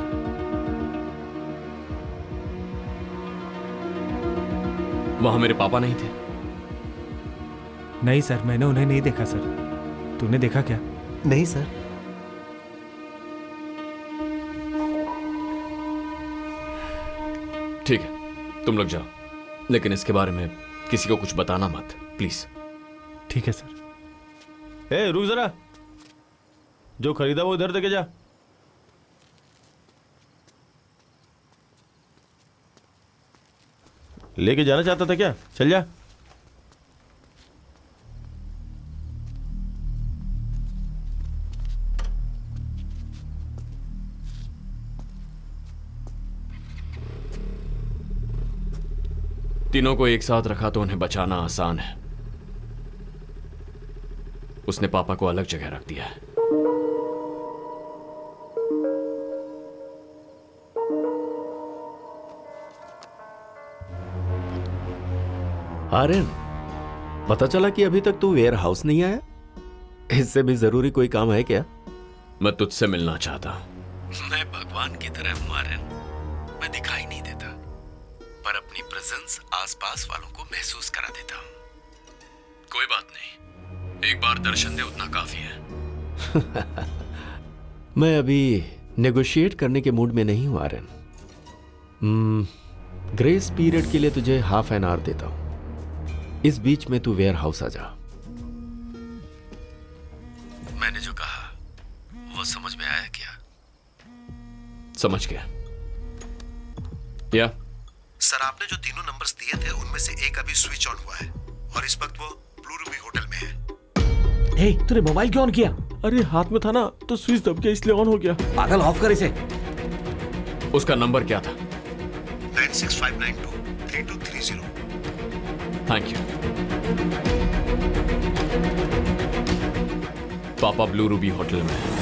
वहां मेरे पापा नहीं थे? नहीं सर, मैंने उन्हें नहीं देखा सर। तूने देखा क्या? नहीं सर। ठीक है, तुम लोग जाओ, लेकिन इसके बारे में किसी को कुछ बताना मत, प्लीज। ठीक है सर। ए रुक जरा, जो खरीदा वो इधर देके जा। लेके जाना चाहता था क्या? चल जा। तीनों को एक साथ रखा तो उन्हें बचाना आसान है। उसने पापा को अलग जगह रख दिया है। आर्यन, पता चला कि अभी तक तू वेयर हाउस नहीं आया। इससे भी जरूरी कोई काम है क्या? मैं तुझसे मिलना चाहता हूं। मैं भगवान की तरह हूं आर्यन। मैं दिखाई नहीं देता, पर अपनी प्रेजेंस आसपास वालों को महसूस करा देता हूं। कोई बात नहीं, एक बार दर्शन दे उतना काफी है। मैं अभी नेगोशिएट करने के मूड में नहीं हूं आर्यन। ग्रेस पीरियड के लिए तुझे हाफ एन आवर देता हूं। इस बीच में तू वेयर हाउस आ जा। मैंने जो कहा वो समझ में आया क्या? समझ गया। या सर, आपने जो तीनों नंबर्स दिए थे उनमें से एक अभी स्विच ऑन हुआ है और इस वक्त वो ब्लू रूबी होटल में है। हे, तूने मोबाइल क्यों ऑन किया? अरे हाथ में था ना तो स्विच दब गया इसलिए ऑन हो गया। पागल, ऑफ कर इसे। उसका नंबर क्या था? 9659232330। Thank you. पापा ब्लू रूबी होटल में है।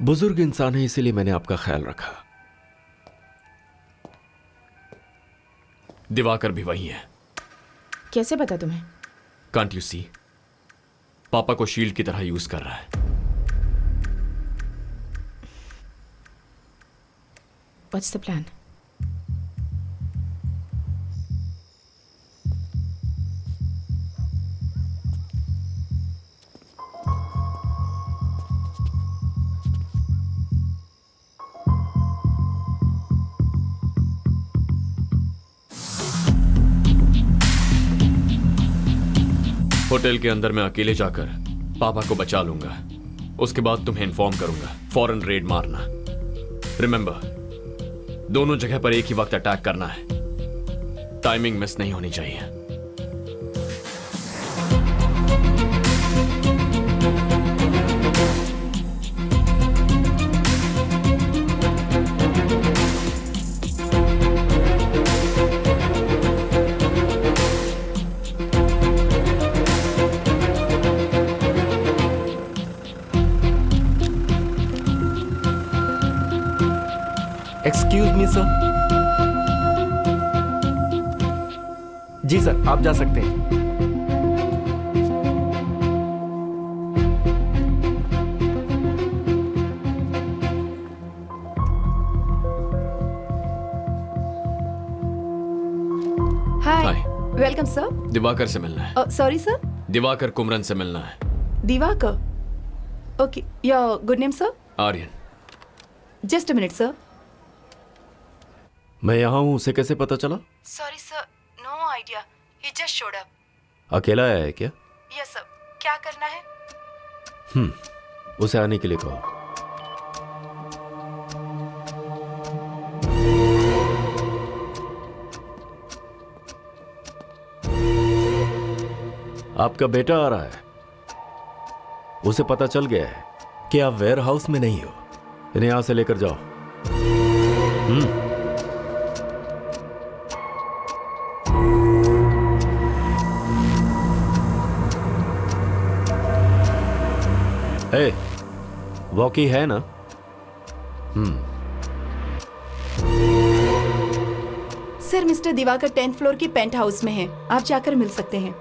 बुजुर्ग इंसान है इसीलिए मैंने आपका ख्याल रखा। दिवाकर भी वही है। कैसे पता तुम्हें? Can't you see? पापा को शील्ड की तरह यूज कर रहा है। What's the plan? होटल के अंदर मैं अकेले जाकर पापा को बचा लूंगा। उसके बाद तुम्हें इन्फॉर्म करूंगा। फौरन रेड मारना। रिमेंबर, दोनों जगह पर एक ही वक्त अटैक करना है। टाइमिंग मिस नहीं होनी चाहिए। Excuse me sir. जी सर, आप जा सकते हैं। हाय, वेलकम सर। दिवाकर से मिलना है। Sorry sir. दिवाकर कुमरन से मिलना है। Divakar? Okay, your good name sir? Aryan. Just a minute sir. मैं यहाँ हूँ, उसे कैसे पता चला? Sorry sir, no idea, he just showed up. अकेला आया है क्या? Yes sir. क्या करना है? उसे आने के लिए कहो। आपका बेटा आ रहा है। उसे पता चल गया है कि आप वेयर हाउस में नहीं हो। इन्हें यहां से लेकर जाओ। ए, वॉकी है ना? Sir, mister Divakar 10th floor की पेंट हाउस में है। आप जाकर मिल सकते हैं।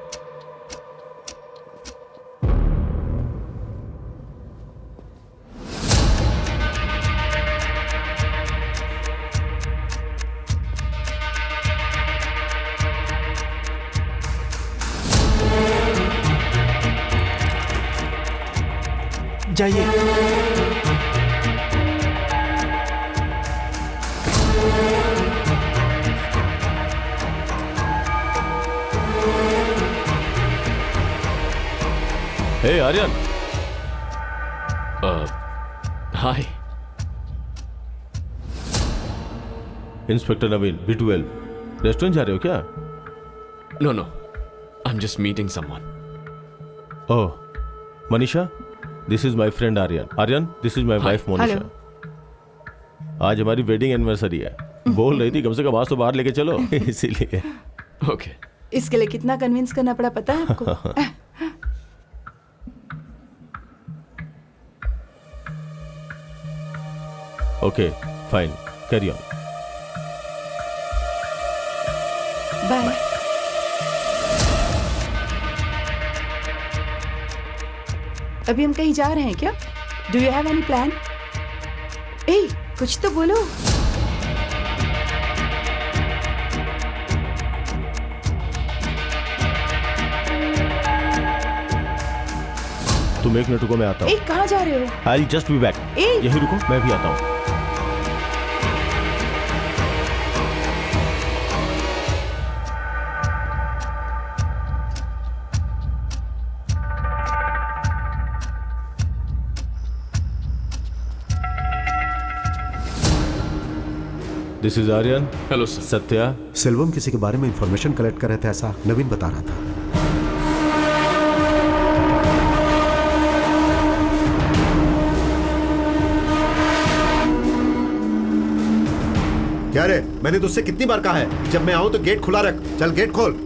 जाइए। Hey Aryan. Hi. Inspector Naveen, B12। Restaurant जा रहे हो क्या? No no, I am just meeting someone. Oh, Manisha, this is my friend Aryan. Aryan, this is my wife Monisha. आज हमारी वेडिंग एनिवर्सरी है। बोल रही थी कम से कम आज तो बाहर लेके चलो इसीलिए। ओके। इसके लिए कितना कन्विंस करना पड़ा पता है आपको? Okay, fine, carry on. Bye. अभी हम कहीं जा रहे हैं क्या? Do you have any plan? ए, कुछ तो बोलो। तुम एक मिनट रुको, मैं आता हूँ। कहाँ जा रहे हो? I just be back. यही रुको, मैं भी आता हूँ। This is Aryan. Hello sir. Satya. Selvam किसी के बारे में इंफॉर्मेशन कलेक्ट कर रहे थे, ऐसा नवीन बता रहा था। क्या रे, मैंने तुझसे कितनी बार कहा है जब मैं आऊं तो गेट खुला रख। चल गेट खोल।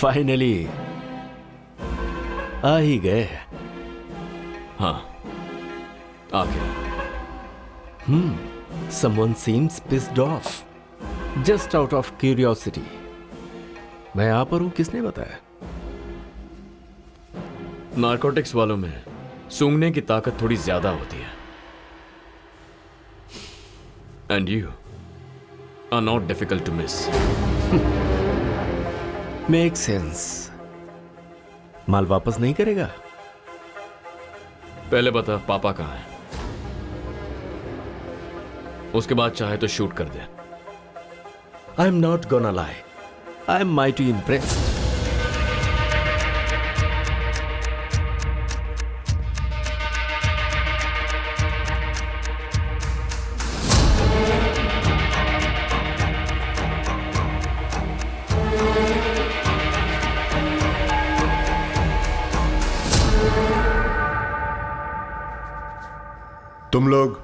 फाइनली आ ही गए। हाँ, आ गया। Someone seems pissed off. Just out of curiosity. मैं यहाँ पर हूँ, किसने बताया? नारकोटिक्स वालों में सूंघने की ताकत थोड़ी ज्यादा होती है। And you are not difficult to miss. Make sense. माल वापस नहीं करेगा? पहले बता पापा कहाँ है, उसके बाद चाहे तो शूट कर दे। I am not gonna lie, I am mighty impressed. तुम लोग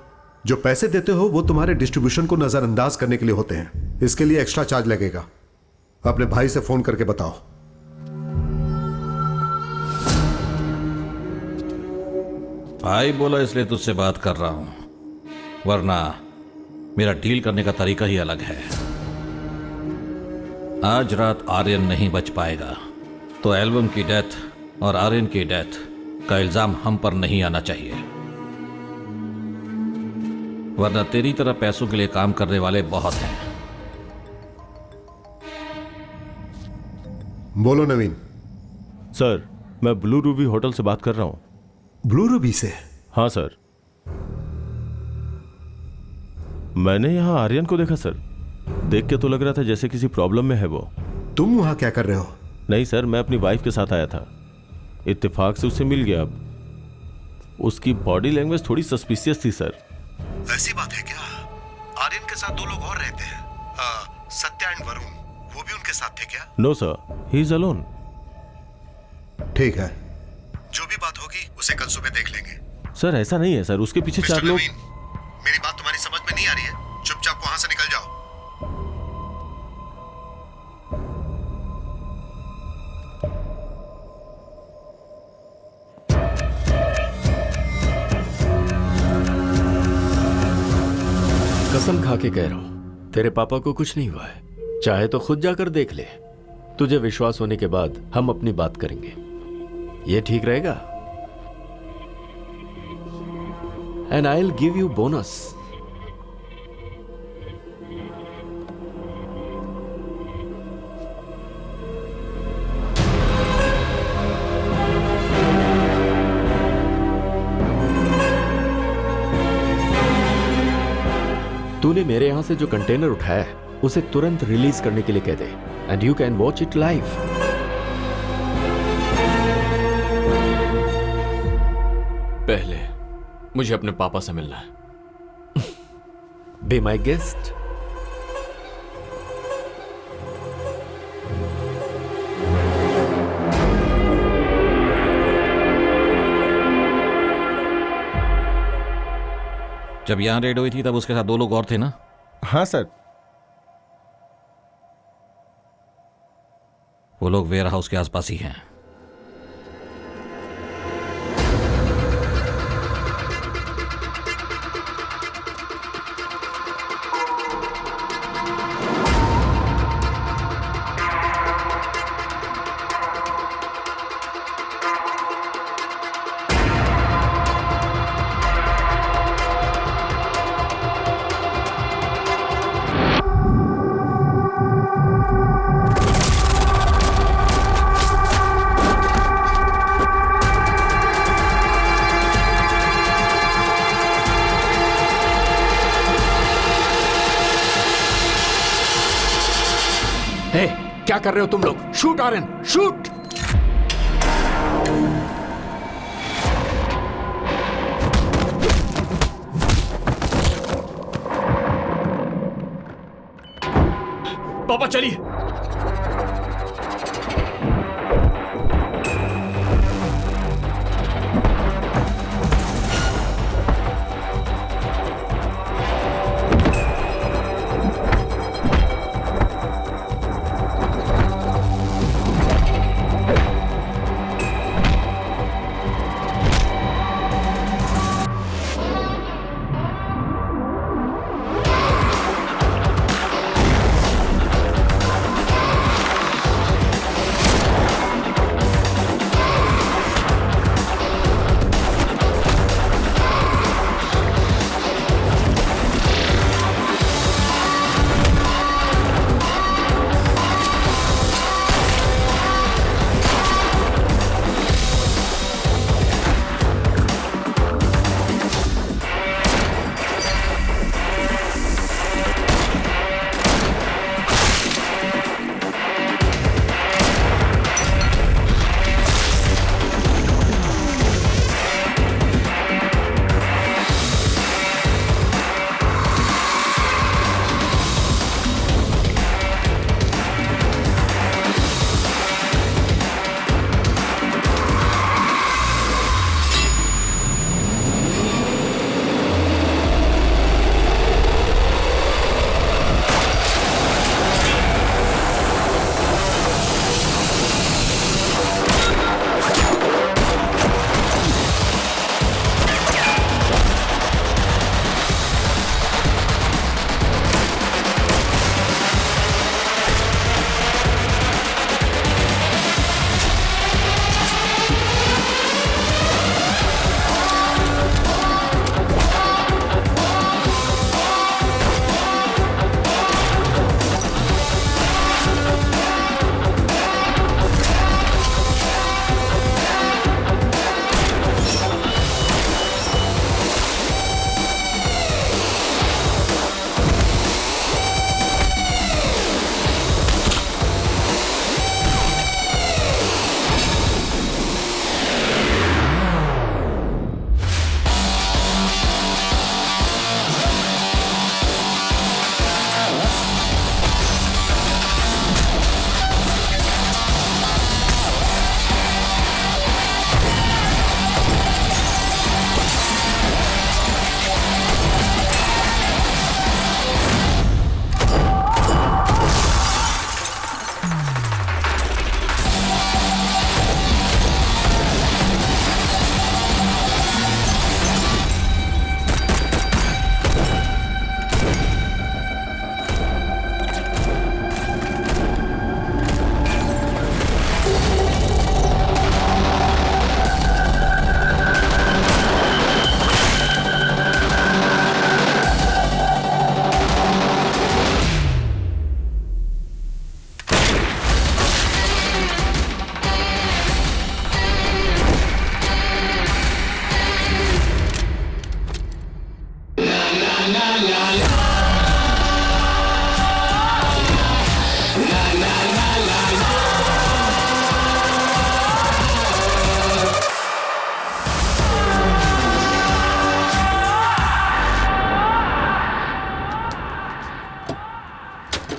जो पैसे देते हो वो तुम्हारे डिस्ट्रीब्यूशन को नजरअंदाज करने के लिए होते हैं। इसके लिए एक्स्ट्रा चार्ज लगेगा। अपने भाई से फोन करके बताओ। भाई बोला इसलिए तुझसे बात कर रहा हूं, वरना मेरा डील करने का तरीका ही अलग है। आज रात आर्यन नहीं बच पाएगा, तो एल्बम की डेथ और आर्यन की डेथ का इल्जाम हम पर नहीं आना चाहिए, वरना तेरी तरह पैसों के लिए काम करने वाले बहुत हैं। बोलो नवीन। सर, मैं ब्लू रूबी होटल से बात कर रहा हूं। ब्लू रूबी से? हाँ सर। मैंने यहां आर्यन को देखा सर। देख के तो लग रहा था जैसे किसी प्रॉब्लम में है वो। तुम वहां क्या कर रहे हो? नहीं सर, मैं अपनी वाइफ के साथ आया था, इत्तेफाक से उससे मिल गया। अब उसकी बॉडी लैंग्वेज थोड़ी सस्पिशियस थी सर। ऐसी बात है क्या? आर्यन के साथ दो लोग और रहते हैं, सत्या एंड वरुण, वो भी उनके साथ थे क्या? No sir, he is alone. ठीक है, जो भी बात होगी उसे कल सुबह देख लेंगे। सर ऐसा नहीं है सर, उसके पीछे चार लोग। मेरी बात तुम्हारी समझ में नहीं आ रही है? चुपचाप वहां से निकल जाओ। कसम खा के कह रहा हूं, तेरे पापा को कुछ नहीं हुआ है। चाहे तो खुद जाकर देख ले। तुझे विश्वास होने के बाद हम अपनी बात करेंगे। ये ठीक रहेगा? And I will give you bonus. तूने मेरे यहां से जो कंटेनर उठाया है उसे तुरंत रिलीज करने के लिए कह दे and you can watch it live. पहले मुझे अपने पापा से मिलना है। Be my guest. जब यहां रेड हुई थी तब उसके साथ 2 लोग और थे ना? हाँ सर। वो लोग वेयर हाउस के आसपास ही हैं। क्या कर रहे हो तुम लोग? Shoot Aryan, shoot! पापा चलिए।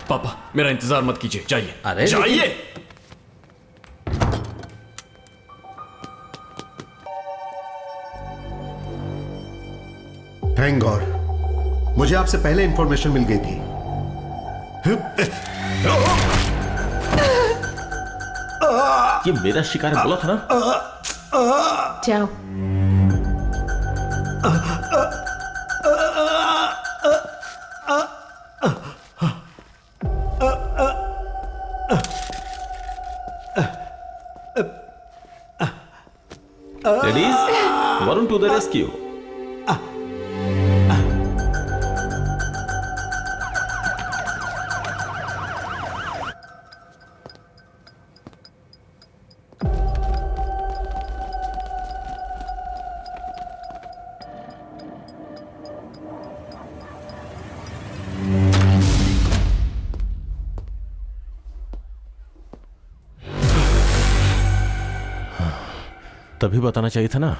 पापा मेरा इंतजार मत कीजिए, जाइए। अरे जाइए। थैंक गॉड मुझे आपसे पहले इंफॉर्मेशन मिल गई थी। ये मेरा शिकार है, बोला था ना। जाओ। Ladies, Varun to the rescue. तभी बताना चाहिए था ना।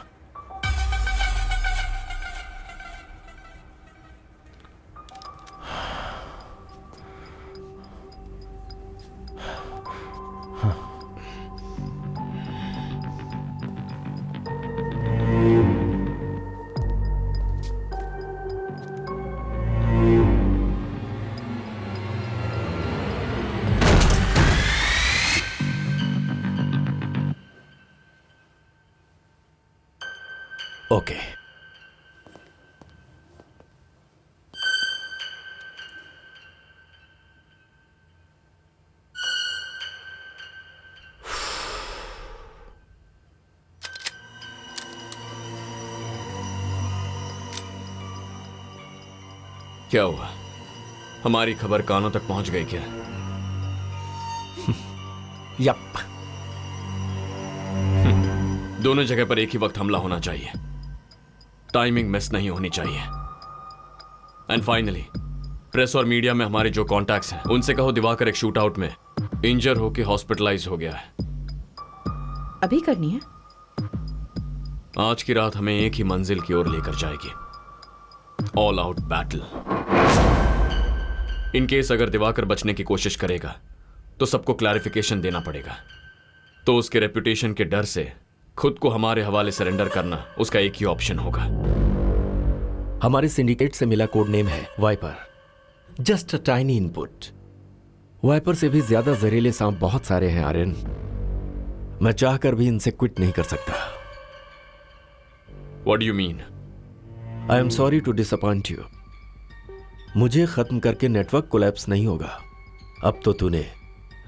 ओके क्या हुआ? हमारी खबर कानों तक पहुंच गई क्या? यप। दोनों जगह पर एक ही वक्त हमला होना चाहिए, टाइमिंग मिस नहीं होनी चाहिए। एंड फाइनली प्रेस और मीडिया में हमारे जो कॉन्टैक्ट्स हैं उनसे कहो दिवाकर एक शूट आउट में इंजर होकर हॉस्पिटलाइज हो गया है। अभी करनी है? आज की रात हमें एक ही मंजिल की ओर लेकर जाएगी, all out battle. In case अगर दिवाकर बचने की कोशिश करेगा तो सबको क्लैरिफिकेशन देना पड़ेगा, तो उसके रेपुटेशन के डर से खुद को हमारे हवाले सरेंडर करना उसका एक ही ऑप्शन होगा। हमारे सिंडिकेट से मिला कोड नेम है viper. Just a tiny input. Viper से भी ज्यादा जहरीले सांप बहुत सारे हैं आर्यन, मैं चाहकर भी इनसे क्विट नहीं कर सकता। What do you mean? I am sorry to disappoint you. मुझे खत्म करके नेटवर्क कोलैप्स नहीं होगा। अब तो तूने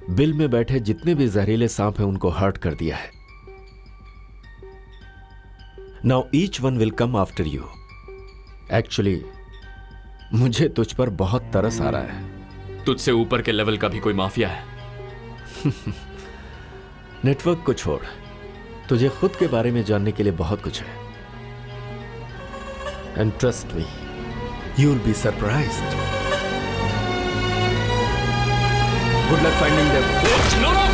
बिल में बैठे जितने भी जहरीले सांप हैं उनको हर्ट कर दिया है। Now each one will come after you. Actually मुझे तुझ पर बहुत तरस आ रहा है। तुझसे ऊपर के लेवल का भी कोई माफिया है? नेटवर्क को छोड़, तुझे खुद के बारे में जानने के लिए बहुत कुछ है। And trust me, you will be surprised. Good luck finding them. No no.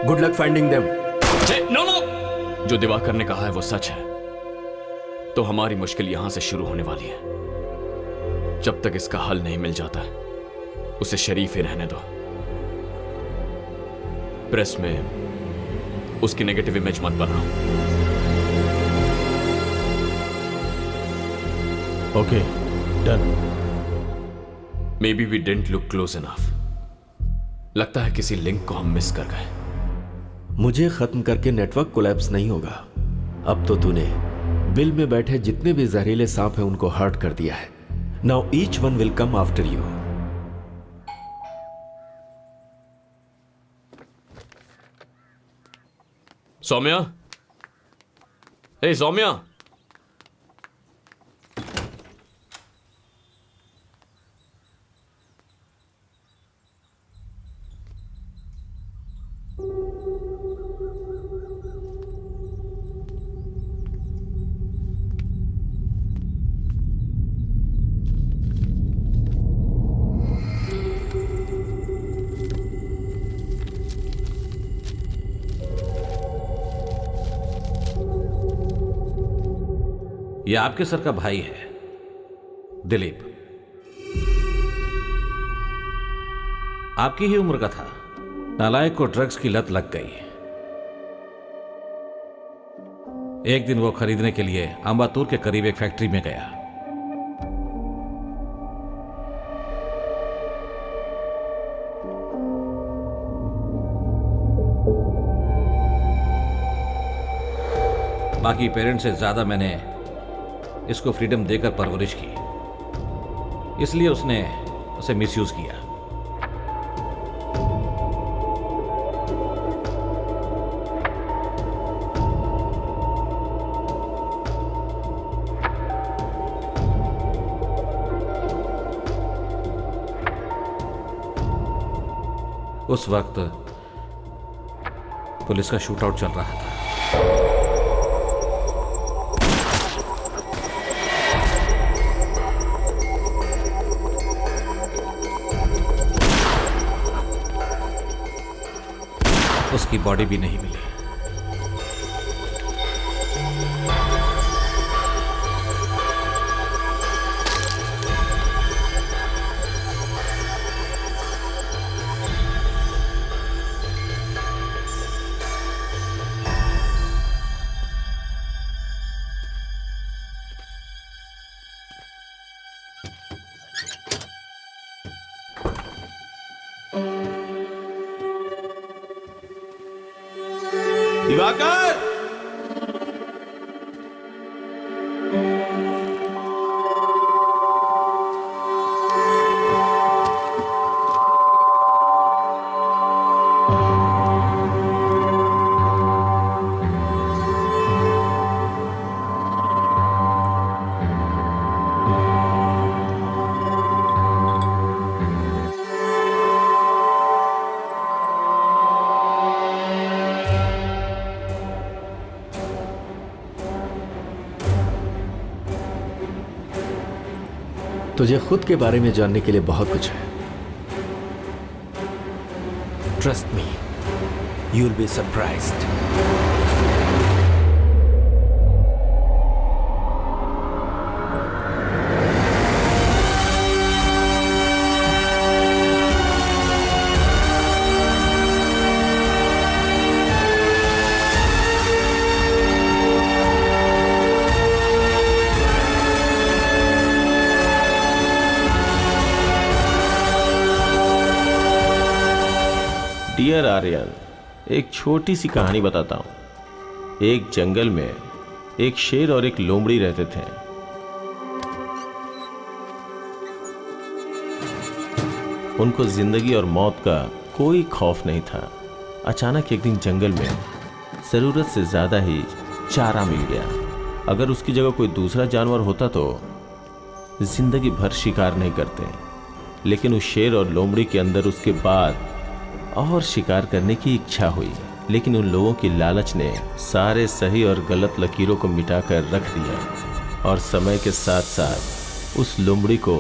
Good luck finding them. No no, जो दिवाकर ने कहा है वो सच है, तो हमारी मुश्किल यहां से शुरू होने वाली है। जब तक इसका हल नहीं मिल जाता उसे शरीफ ही रहने दो। प्रेस में उसकी नेगेटिव इमेज मत बनाओ। Okay, done. Maybe we didn't look close enough. लगता है किसी लिंक को हम मिस कर गए। मुझे खत्म करके नेटवर्क कोलैप्स नहीं होगा। अब तो तूने बिल में बैठे जितने भी जहरीले सांप हैं उनको हर्ट कर दिया है। Now each one will come after you. Saumya, hey Saumya, यह आपके सर का भाई है, दिलीप। आपकी ही उम्र का था। नालायक को ड्रग्स की लत लग गई। एक दिन वो खरीदने के लिए अंबातूर के करीब एक फैक्ट्री में गया। बाकी पेरेंट्स से ज्यादा मैंने इसको फ्रीडम देकर परवरिश की, इसलिए उसने उसे मिसयूज किया। उस वक्त पुलिस का शूटआउट चल रहा था। उसकी बॉडी भी नहीं मिली। दिवाकर! तुझे खुद के बारे में जानने के लिए बहुत कुछ है। Trust me, you will be surprised. Dear Aryan, एक छोटी सी कहानी बताता हूं। एक जंगल में एक शेर और एक लोमड़ी रहते थे। उनको जिंदगी और मौत का कोई खौफ नहीं था। अचानक एक दिन जंगल में जरूरत से ज्यादा ही चारा मिल गया। अगर उसकी जगह कोई दूसरा जानवर होता तो जिंदगी भर शिकार नहीं करते, लेकिन उस शेर और लोमड़ी के अंदर उसके बाद और शिकार करने की इच्छा हुई। लेकिन उन लोगों की लालच ने सारे सही और गलत लकीरों को मिटाकर रख दिया और समय के साथ साथ उस लोमड़ी को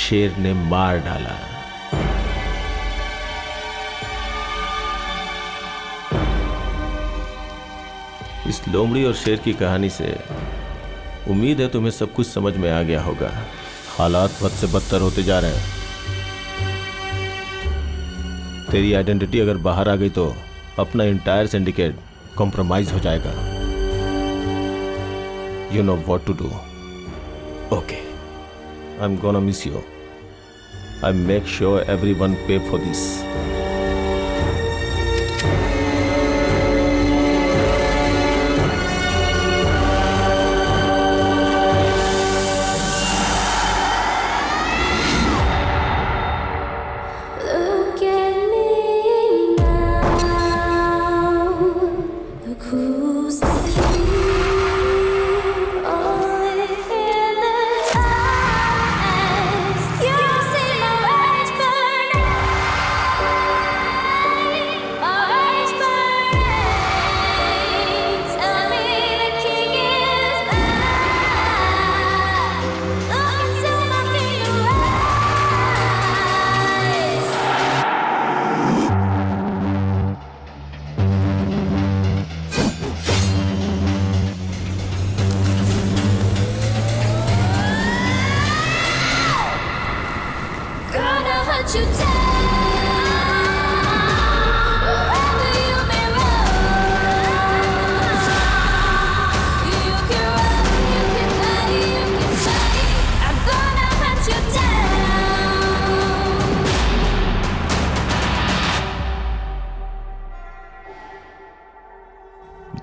शेर ने मार डाला। इस लोमड़ी और शेर की कहानी से उम्मीद है तुम्हें सब कुछ समझ में आ गया होगा। हालात बद से बदतर होते जा रहे हैं। तेरी आइडेंटिटी अगर बाहर आ गई तो अपना इंटायर सिंडिकेट कॉम्प्रोमाइज हो जाएगा। You know what to do. Okay, I am gonna miss you. I make sure everyone pay for this.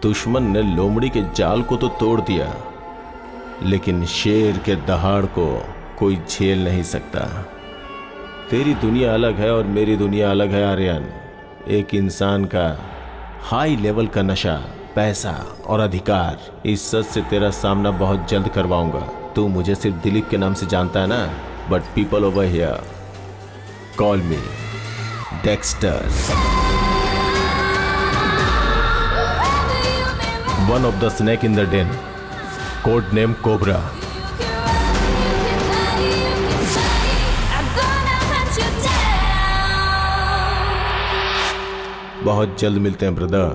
दुश्मन ने लोमड़ी के जाल को तो तोड़ दिया, लेकिन शेर के दहाड़ को कोई झेल नहीं सकता। तेरी दुनिया अलग है और मेरी दुनिया अलग है आर्यन। एक इंसान का हाई लेवल का नशा, पैसा और अधिकार, इस सच से तेरा सामना बहुत जल्द करवाऊंगा। तू मुझे सिर्फ दिलीप के नाम से जानता है ना, but people over here call me Dexter, one of the snake in the den, code name Cobra. बहुत जल्द मिलते हैं ब्रदर,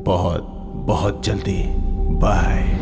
बहुत बहुत जल्दी। बाय।